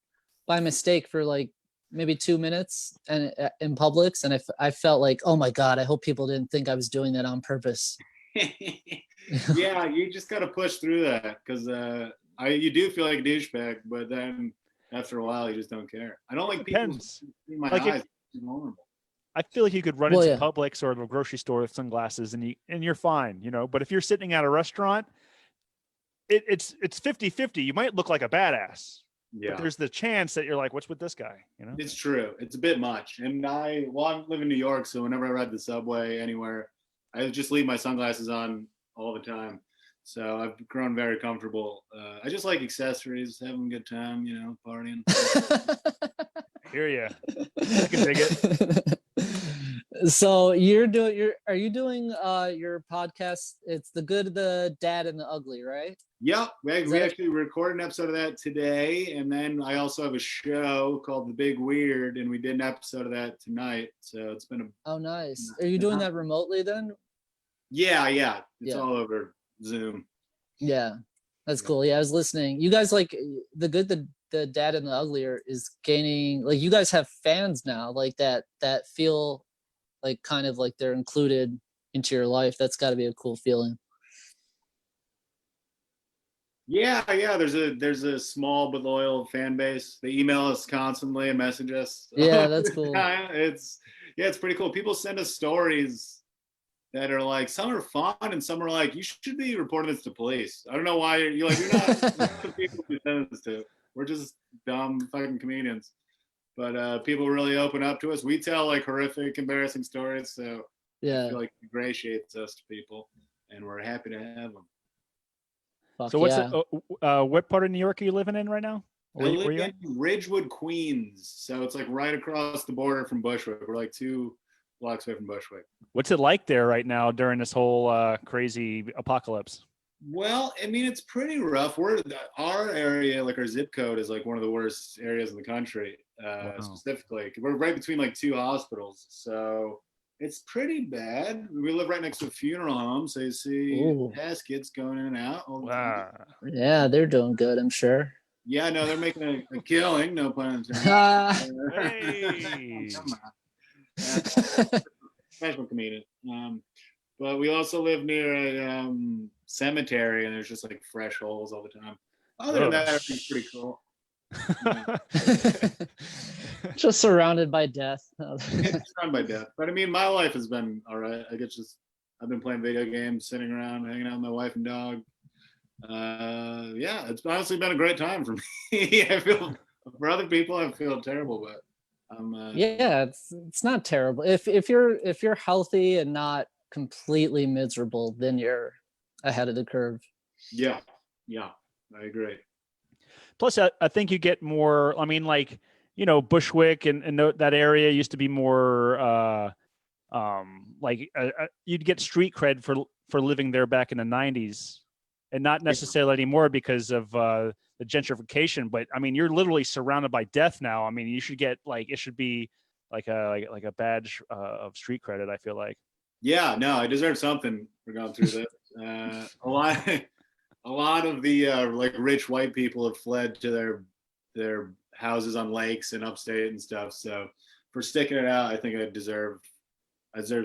by mistake for like maybe 2 minutes and in Publix, and I felt like, oh my god, I hope people didn't think I was doing that on purpose. Yeah, you just got to push through that because you do feel like a douchebag, but then after a while you just don't care. I don't like people see my eyes. It's vulnerable. I feel like you could run Well, into yeah. Publix or the grocery store with sunglasses and you're fine, you know. But if you're sitting at a restaurant, it's 50-50. You might look like a badass. Yeah. But there's the chance that you're like, what's with this guy? You know? It's true. It's a bit much. And I live in New York, so whenever I ride the subway anywhere, I just leave my sunglasses on all the time. So I've grown very comfortable. I just like accessories, having a good time, you know, partying. Hear ya. I can dig it. So are you doing your podcast? It's The Good, the Dad, and the Ugly, right? Yep. We actually recorded an episode of that today. And then I also have a show called The Big Weird, and we did an episode of that tonight. So it's been Oh, nice. Are you doing that remotely then? Yeah. It's all over Zoom. Yeah, that's cool. Yeah, I was listening. You guys like The Good, the Dad, and the Ugly is gaining, like, you guys have fans now, like that feel like kind of like they're included into your life. That's got to be a cool feeling. Yeah. There's a small but loyal fan base. They email us constantly and message us. Yeah, that's cool. It's pretty cool. People send us stories that are like, some are fun and some are like, you should be reporting this to police. I don't know why you're not the people we send this to. We're just dumb fucking comedians. But people really open up to us. We tell like horrific, embarrassing stories. So yeah, I feel like it ingratiates us to people, and we're happy to have them. Fuck So what's yeah. what part of New York are you living in right now? I live in Ridgewood, Queens. So it's like right across the border from Bushwick. We're like 2 blocks away from Bushwick. What's it like there right now during this whole crazy apocalypse? Well, I mean, it's pretty rough. Our area, like our zip code, is like one of the worst areas in the country. Specifically, we're right between like 2 hospitals, so it's pretty bad. We live right next to a funeral home, so you see caskets going in and out all the time. Yeah, they're doing good, I'm sure. Yeah, no, they're making a killing. No pun intended. Hey. Come on. Professional comedian. But we also live near a cemetery, and there's just like fresh holes all the time. Other than that, everything's pretty cool. Just surrounded by death. Surrounded by death. But I mean, my life has been all right. I've been playing video games, sitting around, hanging out with my wife and dog. Yeah, it's honestly been a great time for me. I feel for other people, I feel terrible, but yeah, it's not terrible. If you're healthy and not completely miserable, then you're ahead of the curve. Yeah, I agree. Plus, I think you get more. I mean, like, you know, Bushwick and that area used to be more you'd get street cred for living there back in the 90s, and not necessarily anymore because of the gentrification. But I mean, you're literally surrounded by death now. I mean, you should get it should be like a badge of street credit, I feel like. Yeah, no, I deserve something for going through this. A lot of the like rich white people have fled to their houses on lakes and upstate and stuff. So for sticking it out, I think I deserve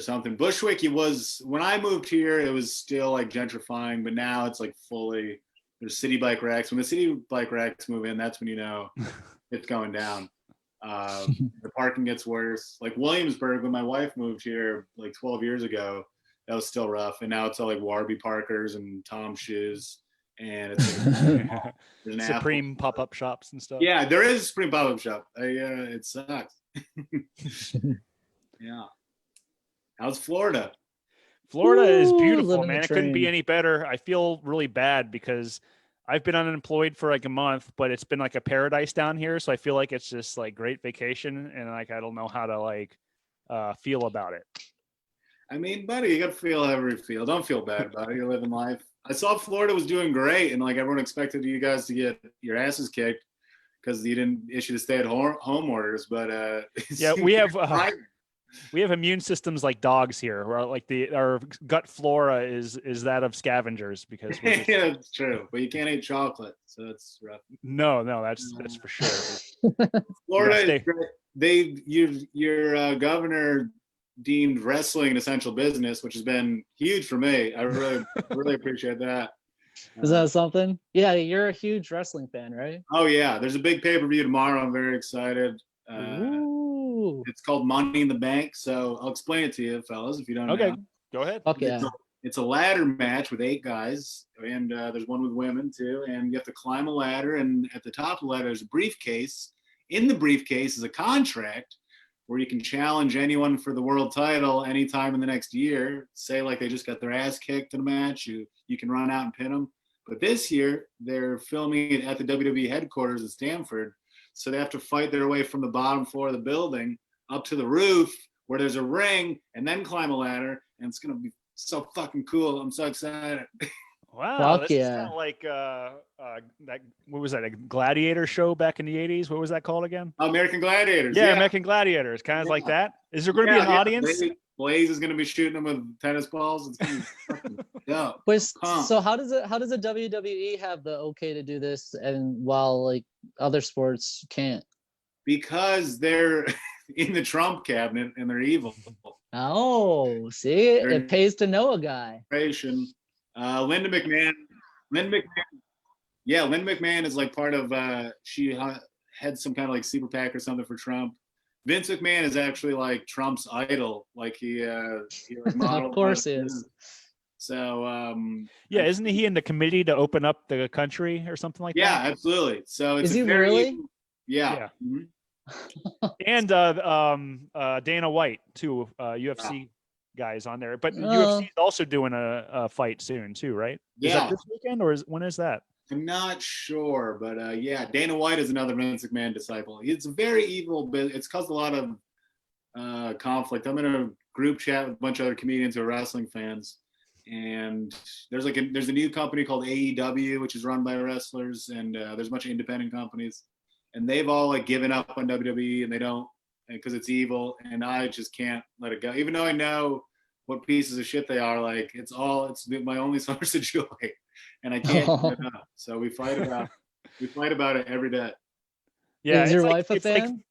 something. Bushwick, when I moved here, it was still like gentrifying, but now it's like fully, there's city bike racks. When the city bike racks move in, that's when you know it's going down. The parking gets worse. Like Williamsburg, when my wife moved here like 12 years ago, that was still rough. And now it's all like Warby Parkers and Tom shoes. and it's like, there's an Supreme Apple. pop-up shops and stuff. Yeah, there is a Supreme pop-up shop. It sucks. Yeah. How's Florida? Florida is Ooh, beautiful, living the man. It couldn't be dream. any better. I feel really bad because I've been unemployed for like a month, but it's been like a paradise down here. So I feel like it's just like great vacation, and like I don't know how to like feel about it. I mean, buddy, you got to feel however you feel. Don't feel bad about it. You're living life. I saw Florida was doing great, and like everyone expected you guys to get your asses kicked because you didn't issue the stay-at-home orders. But yeah, we have immune systems like dogs here, where like our gut flora is that of scavengers because we're just... yeah, it's true. But you can't eat chocolate, so it's rough. No, that's for sure. Florida is great. Your governor deemed wrestling an essential business, which has been huge for me. I really appreciate that. Is that something? Yeah, you're a huge wrestling fan, right? Oh yeah, there's a big pay-per-view tomorrow. I'm very excited. Ooh. It's called Money in the Bank. So I'll explain it to you, fellas, if you don't know. Go ahead. Okay. It's a ladder match with 8 guys, and there's one with women too. And you have to climb a ladder, and at the top of the ladder there's a briefcase. In the briefcase is a contract where you can challenge anyone for the world title anytime in the next year. Say like they just got their ass kicked in a match, you can run out and pin them. But this year they're filming it at the WWE headquarters in Stamford, so they have to fight their way from the bottom floor of the building up to the roof where there's a ring, and then climb a ladder, and it's gonna be so fucking cool. I'm so excited. Wow, Fuck this is yeah. kind of like that. What was that? A gladiator show back in the '80s? What was that called again? American Gladiators. Yeah, American Gladiators, kind of like that. Is there going to be an audience? Blaze is going to be shooting them with tennis balls. It's going to be fucking dope. Wait, so how does a WWE have the okay to do this, and while like other sports can't? Because they're in the Trump cabinet and they're evil. Oh, see, it pays to know a guy. Linda McMahon. Yeah, Linda McMahon is like part of. She had some kind of like super PAC or something for Trump. Vince McMahon is actually like Trump's idol. Like he like modeled. Of course he is. So yeah, isn't he in the committee to open up the country or something like that? Yeah, absolutely. So it's is he really? Yeah. Mm-hmm. And Dana White too, UFC guys on there. But UFC is also doing a fight soon too, right? Yeah. Is that this weekend or when is that? I'm not sure, but yeah, Dana White is another Vince McMahon disciple. It's very evil, but it's caused a lot of conflict. I'm in a group chat with a bunch of other comedians who are wrestling fans, and there's a new company called AEW, which is run by wrestlers, and there's a bunch of independent companies, and they've all like given up on WWE, and they don't, because it's evil, and I just can't let it go, even though I know what pieces of shit they are. Like it's my only source of joy, and I can't get it up. So we fight about it every day. Yeah, is your wife a fan?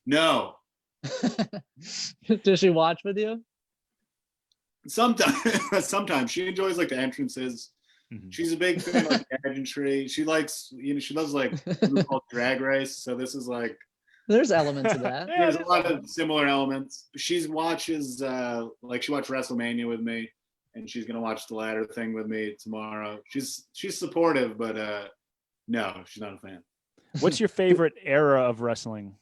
No. Does she watch with you? Sometimes she enjoys like the entrances. Mm-hmm. She's a big fan of like pageantry. She likes, she loves like RuPaul's Drag Race. So this is like, there's elements of that. There's a lot of similar elements. She watches like she watched WrestleMania with me, and she's gonna watch the ladder thing with me tomorrow. She's supportive, but no, she's not a fan. What's your favorite era of wrestling?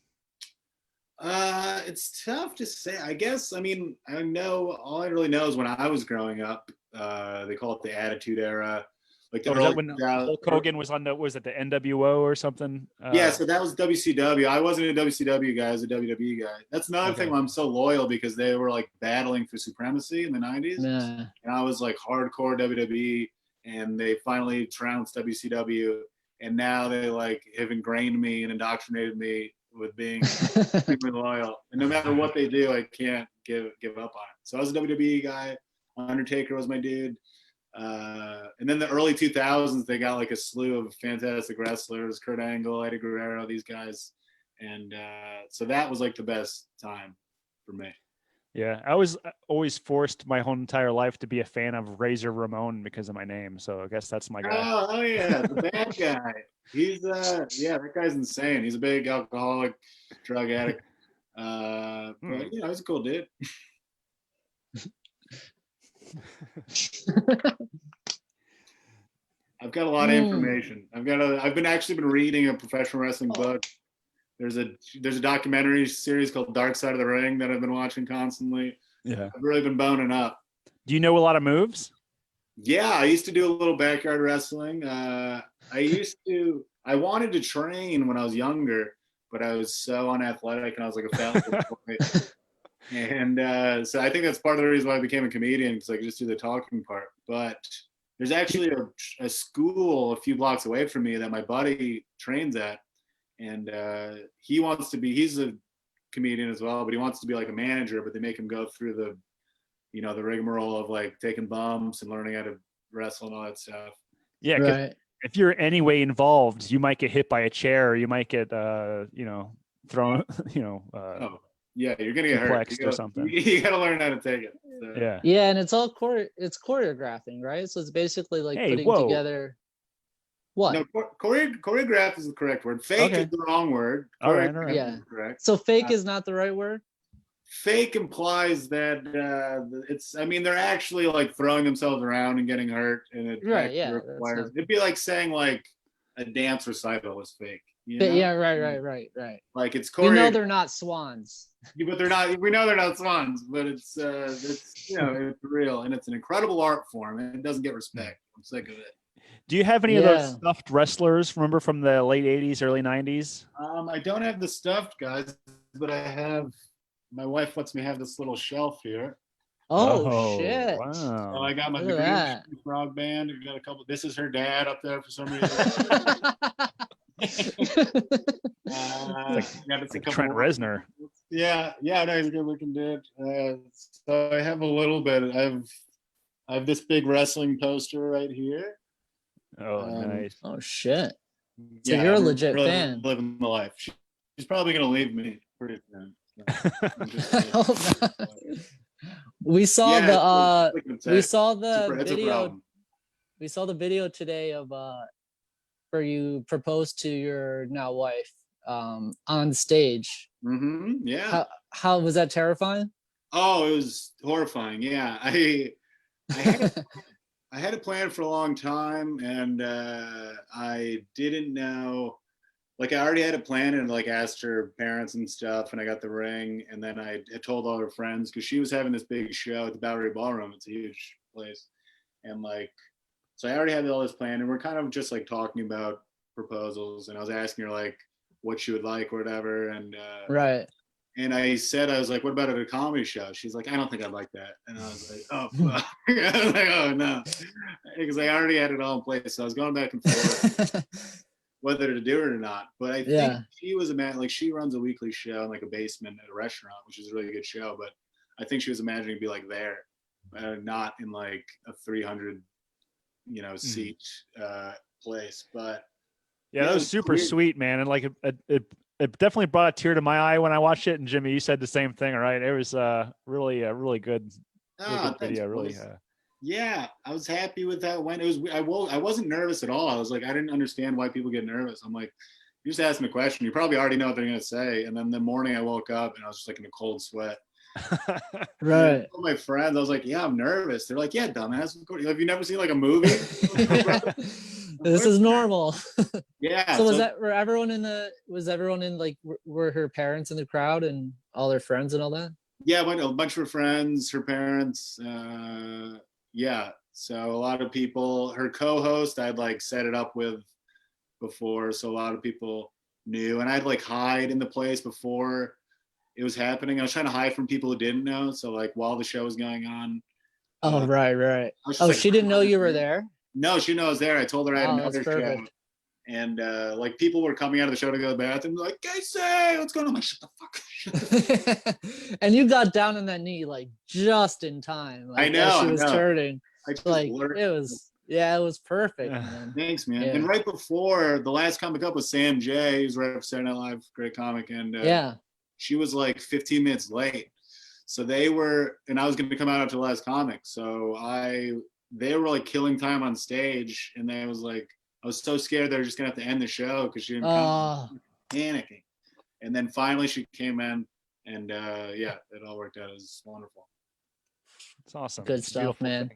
It's tough to say. I guess, I mean, I know all I really know is when I was growing up, they call it the Attitude Era. Like the early, when Hulk Hogan was on was it the NWO or something? Yeah, so that was WCW. I wasn't a WCW guy, I was a WWE guy. That's another thing why I'm so loyal, because they were like battling for supremacy in the 90s. Yeah. And I was like hardcore WWE, and they finally trounced WCW, and now they like have ingrained me and indoctrinated me with being super loyal. And no matter what they do, I can't give up on it. So I was a WWE guy. Undertaker was my dude. And then the early 2000s, they got like a slew of fantastic wrestlers, Kurt Angle, Eddie Guerrero, these guys. And so that was like the best time for me. Yeah, I was always forced my whole entire life to be a fan of Razor Ramon because of my name. So I guess that's my guy. Oh yeah, the bad guy. He's yeah, that guy's insane. He's a big alcoholic, drug addict. But he's a cool dude. I've got a lot of information. I've been reading a professional wrestling book. There's a documentary series called Dark Side of the Ring that I've been watching constantly. Yeah. I've really been boning up. Do you know a lot of moves? Yeah, I used to do a little backyard wrestling. I wanted to train when I was younger, but I was so unathletic and I was like a fat little boy. And so I think that's part of the reason why I became a comedian, because I could just do the talking part. But there's actually a school a few blocks away from me that my buddy trains at. And he's a comedian as well, but he wants to be like a manager, but they make him go through the rigmarole of like taking bumps and learning how to wrestle and all that stuff. Yeah. Right. If you're any way involved, you might get hit by a chair, or you might get, thrown, yeah, you're going to get hurt or something. You got to learn how to take it. So. Yeah. Yeah. And it's all it's choreographing, right? So it's basically like putting together. What? No, choreograph is the correct word. Fake is the wrong word. All right. Yeah. Correct. So fake is not the right word? Fake implies that they're actually like throwing themselves around and getting hurt, and it requires, it'd be like saying like a dance recital is fake. You know? Yeah, right. Like it's we know they're not swans. But they're not. We know they're not swans, but it's it's real, and it's an incredible art form, and it doesn't get respect. I'm sick of it. Do you have any of those stuffed wrestlers? Remember from the late '80s, early '90s? I don't have the stuffed guys, but I have. My wife lets me have this little shelf here. Oh shit! Wow! So I got my frog band. I got a couple. This is her dad up there for some reason. Like Trent Reznor. Yeah, no, he's a good-looking dude. So I have a little bit. I have this big wrestling poster right here. Oh, nice. Oh shit! So you're a legit really fan. Living the life. She's probably gonna leave me pretty soon. We saw the video. We saw the video today of where you proposed to your now wife on stage. Yeah. How was that terrifying? Oh, it was horrifying. Yeah, I had a plan for a long time, and I didn't know. Like I already had a plan and like asked her parents and stuff, and I got the ring, and then I had told all her friends because she was having this big show at the Bowery Ballroom. It's a huge place, and like, so I already had all this planned, and we're kind of just like talking about proposals, and I was asking her like what she would like or whatever, and right. And I was like, what about at a comedy show? She's like, I don't think I'd like that. And I was like, oh, fuck. I was like, oh no, because I already had it all in place. So I was going back and forth. Whether to do it or not, but I think she was she runs a weekly show in like a basement at a restaurant, which is a really good show. But I think she was imagining to be like there, not in like a 300, seat place. But yeah, that was super sweet, man, and like it definitely brought a tear to my eye when I watched it. And Jimmy, you said the same thing, right? It was really good video, really. Yeah, I was happy with how it went. I wasn't nervous at all. I was like, I didn't understand why people get nervous. I'm like, you just asked me a question. You probably already know what they're gonna say. And then the morning I woke up and I was just like in a cold sweat. Right. All my friends, I was like, yeah, I'm nervous. They're like, yeah, dumbass. Have you never seen like a movie? This is normal. Yeah. So were everyone were her parents in the crowd and all their friends and all that? Yeah, a bunch of her friends, her parents. Yeah, so a lot of people. Her co-host, I'd like set it up with before, so a lot of people knew, and I'd like hide in the place before it was happening. I was trying to hide from people who didn't know. So like while the show was going on. Oh right. Oh, she didn't know you were there? No, she knows there. I told her I had another show, and like people were coming out of the show to go to the bathroom, like, Casey, what's going on? I'm like, shut the fuck. And you got down on that knee like just in time. Like, I know. She was turning. Like it was perfect. Man. Thanks, man. Yeah. And right before the last comic up was Sam J. Who's right up Saturday Night Live, great comic, and she was like 15 minutes late. So they were, and I was going to come out after the last comic. So they were like killing time on stage, and I was so scared they were just gonna have to end the show because she didn't come, panicking. And then finally she came in, and it all worked out. It was wonderful. It's awesome. Good stuff, man.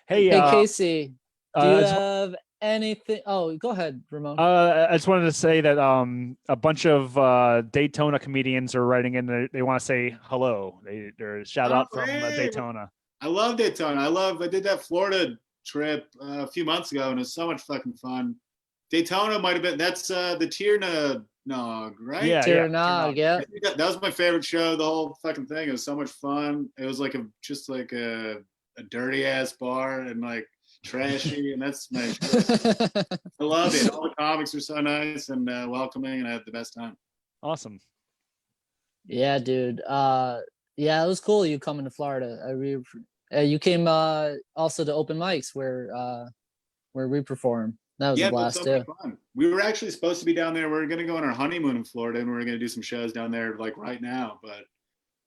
Hey, Casey, do you have anything? Oh, go ahead, Ramon. I just wanted to say that a bunch of Daytona comedians are writing in. They want to say hello. They're shout out from Daytona. I love Daytona. I did that Florida trip a few months ago, and it was so much fucking fun. Daytona might have been that's the Tierna Nog, right? Yeah, Tierna Nog, yeah. That was my favorite show. The whole fucking thing. It was so much fun. It was like just like a dirty ass bar and like trashy, and that's my show. I love it. All the comics are so nice and welcoming, and I had the best time. Awesome. Yeah, dude. Yeah, it was cool you coming to Florida. You came also to open mics where we perform. That was a blast too. Fun. We were actually supposed to be down there. We were going to go on our honeymoon in Florida, and we were going to do some shows down there like right now. But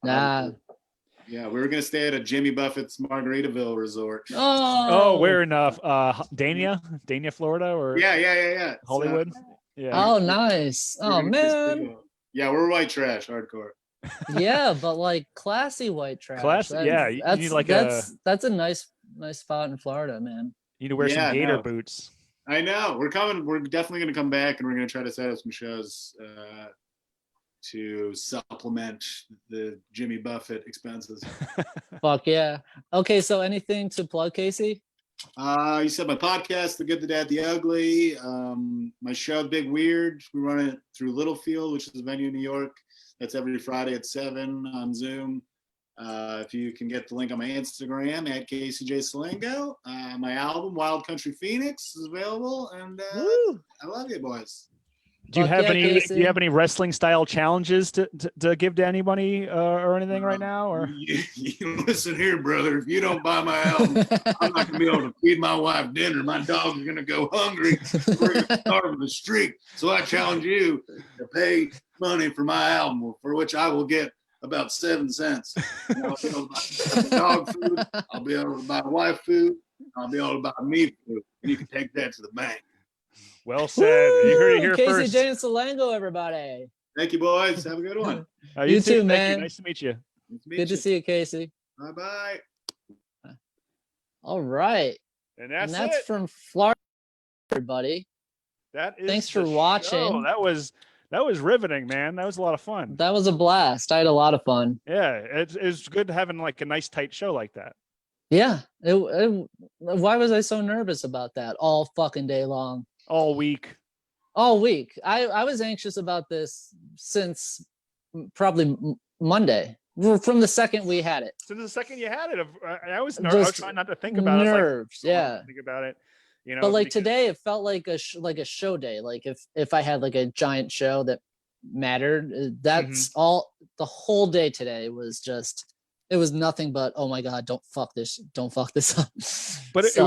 yeah, we were going to stay at a Jimmy Buffett's Margaritaville resort. Oh, where in Dania, Florida, or yeah. Hollywood. Yeah. Oh, nice. Oh man. Yeah, we're white trash, hardcore. Yeah, but like classy white trash. Classy, yeah. You need like that's a nice spot in Florida, man. You need to wear some gator boots. I know. We're coming. We're definitely going to come back, and we're going to try to set up some shows to supplement the Jimmy Buffett expenses. Fuck yeah. Okay, so anything to plug, Casey? You said my podcast, The Good, the Bad, the Ugly. My show, Big Weird. We run it through Littlefield, which is a venue in New York. That's every Friday at 7 on Zoom. If you can get the link on my Instagram at CaseyJ Salengo. My album, Wild Country Phoenix, is available, and I love you, boys. Do you have any wrestling style challenges to give to anybody or anything right now? Or you listen here, brother. If you don't buy my album, I'm not gonna be able to feed my wife dinner. My dog is gonna go hungry. We're gonna starve the street. So I challenge you to pay money for my album, for which I will get about 7 cents. I'll be able to buy dog food. I'll be able to buy wife food. I'll be able to buy me food. And you can take that to the bank. Well said. You heard it here Casey first. J and Salengo, everybody. Thank you, boys. Have a good one. You too, man. Nice to meet you. Good to see you, Casey. Bye-bye. All right. And that's it. From Florida, everybody. Thanks for watching. Show. That was riveting, man. That was a lot of fun. That was a blast. I had a lot of fun. Yeah, it's good having like a nice tight show like that. Yeah. Why was I so nervous about that all fucking day long? All week. I was anxious about this since probably Monday. From the second we had it. Since the second you had it, I was trying not to think about it. Nerves, yeah. Think about it. You know, but like today, it felt like a show day. Like if I had like a giant show that mattered, that's all. The whole day today was just. It was nothing but, oh my God, don't fuck this up. But it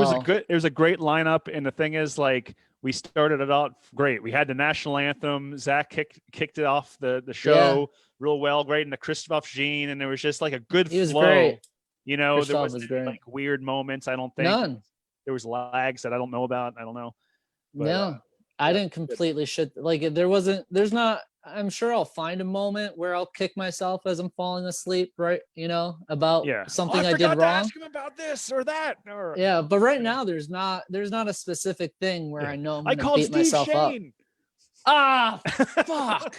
was a great lineup, and the thing is, like, we started it out great. We had the national anthem. Zach kicked it off the show real well, great, and the Christophe Jean, and there was just like a good flow. Great. You know, Christophe there wasn't like weird moments. I don't think none. There was lags that I don't know about. I don't know. But, no, I didn't completely shit. Like there's not. I'm sure I'll find a moment where I'll kick myself as I'm falling asleep, right? You know, about something I did wrong. Ask him about this or that. Or, but right now there's not a specific thing where I know I'm gonna beat Steve myself Shane. up. Ah, fuck.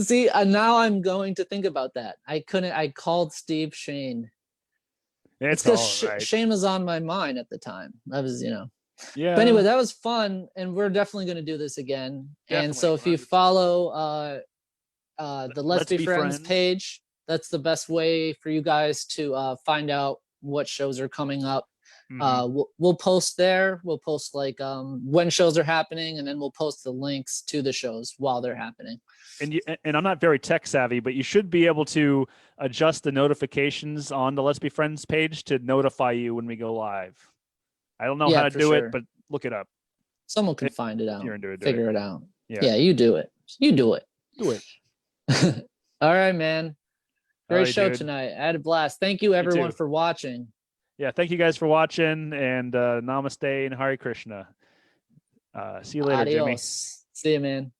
See, now I'm going to think about that. I called Steve Shane. It's because right. Shane was on my mind at the time. I was, Yeah. But anyway, that was fun, and we're definitely going to do this again. Definitely, and so if you follow the Let's Be Friends page, that's the best way for you guys to find out what shows are coming up. We'll post there. We'll post like when shows are happening, and then we'll post the links to the shows while they're happening. And I'm not very tech savvy, but you should be able to adjust the notifications on the Let's Be Friends page to notify you when we go live. I don't know how to do it, but look it up. Someone can find it out. Figure it out. Yeah, you do it. You do it. Do it. All right, man. Great show tonight. I had a blast. Thank you, everyone, for watching. Yeah, thank you guys for watching, and namaste and Hare Krishna. See you later, Adios. Jimmy. See you, man.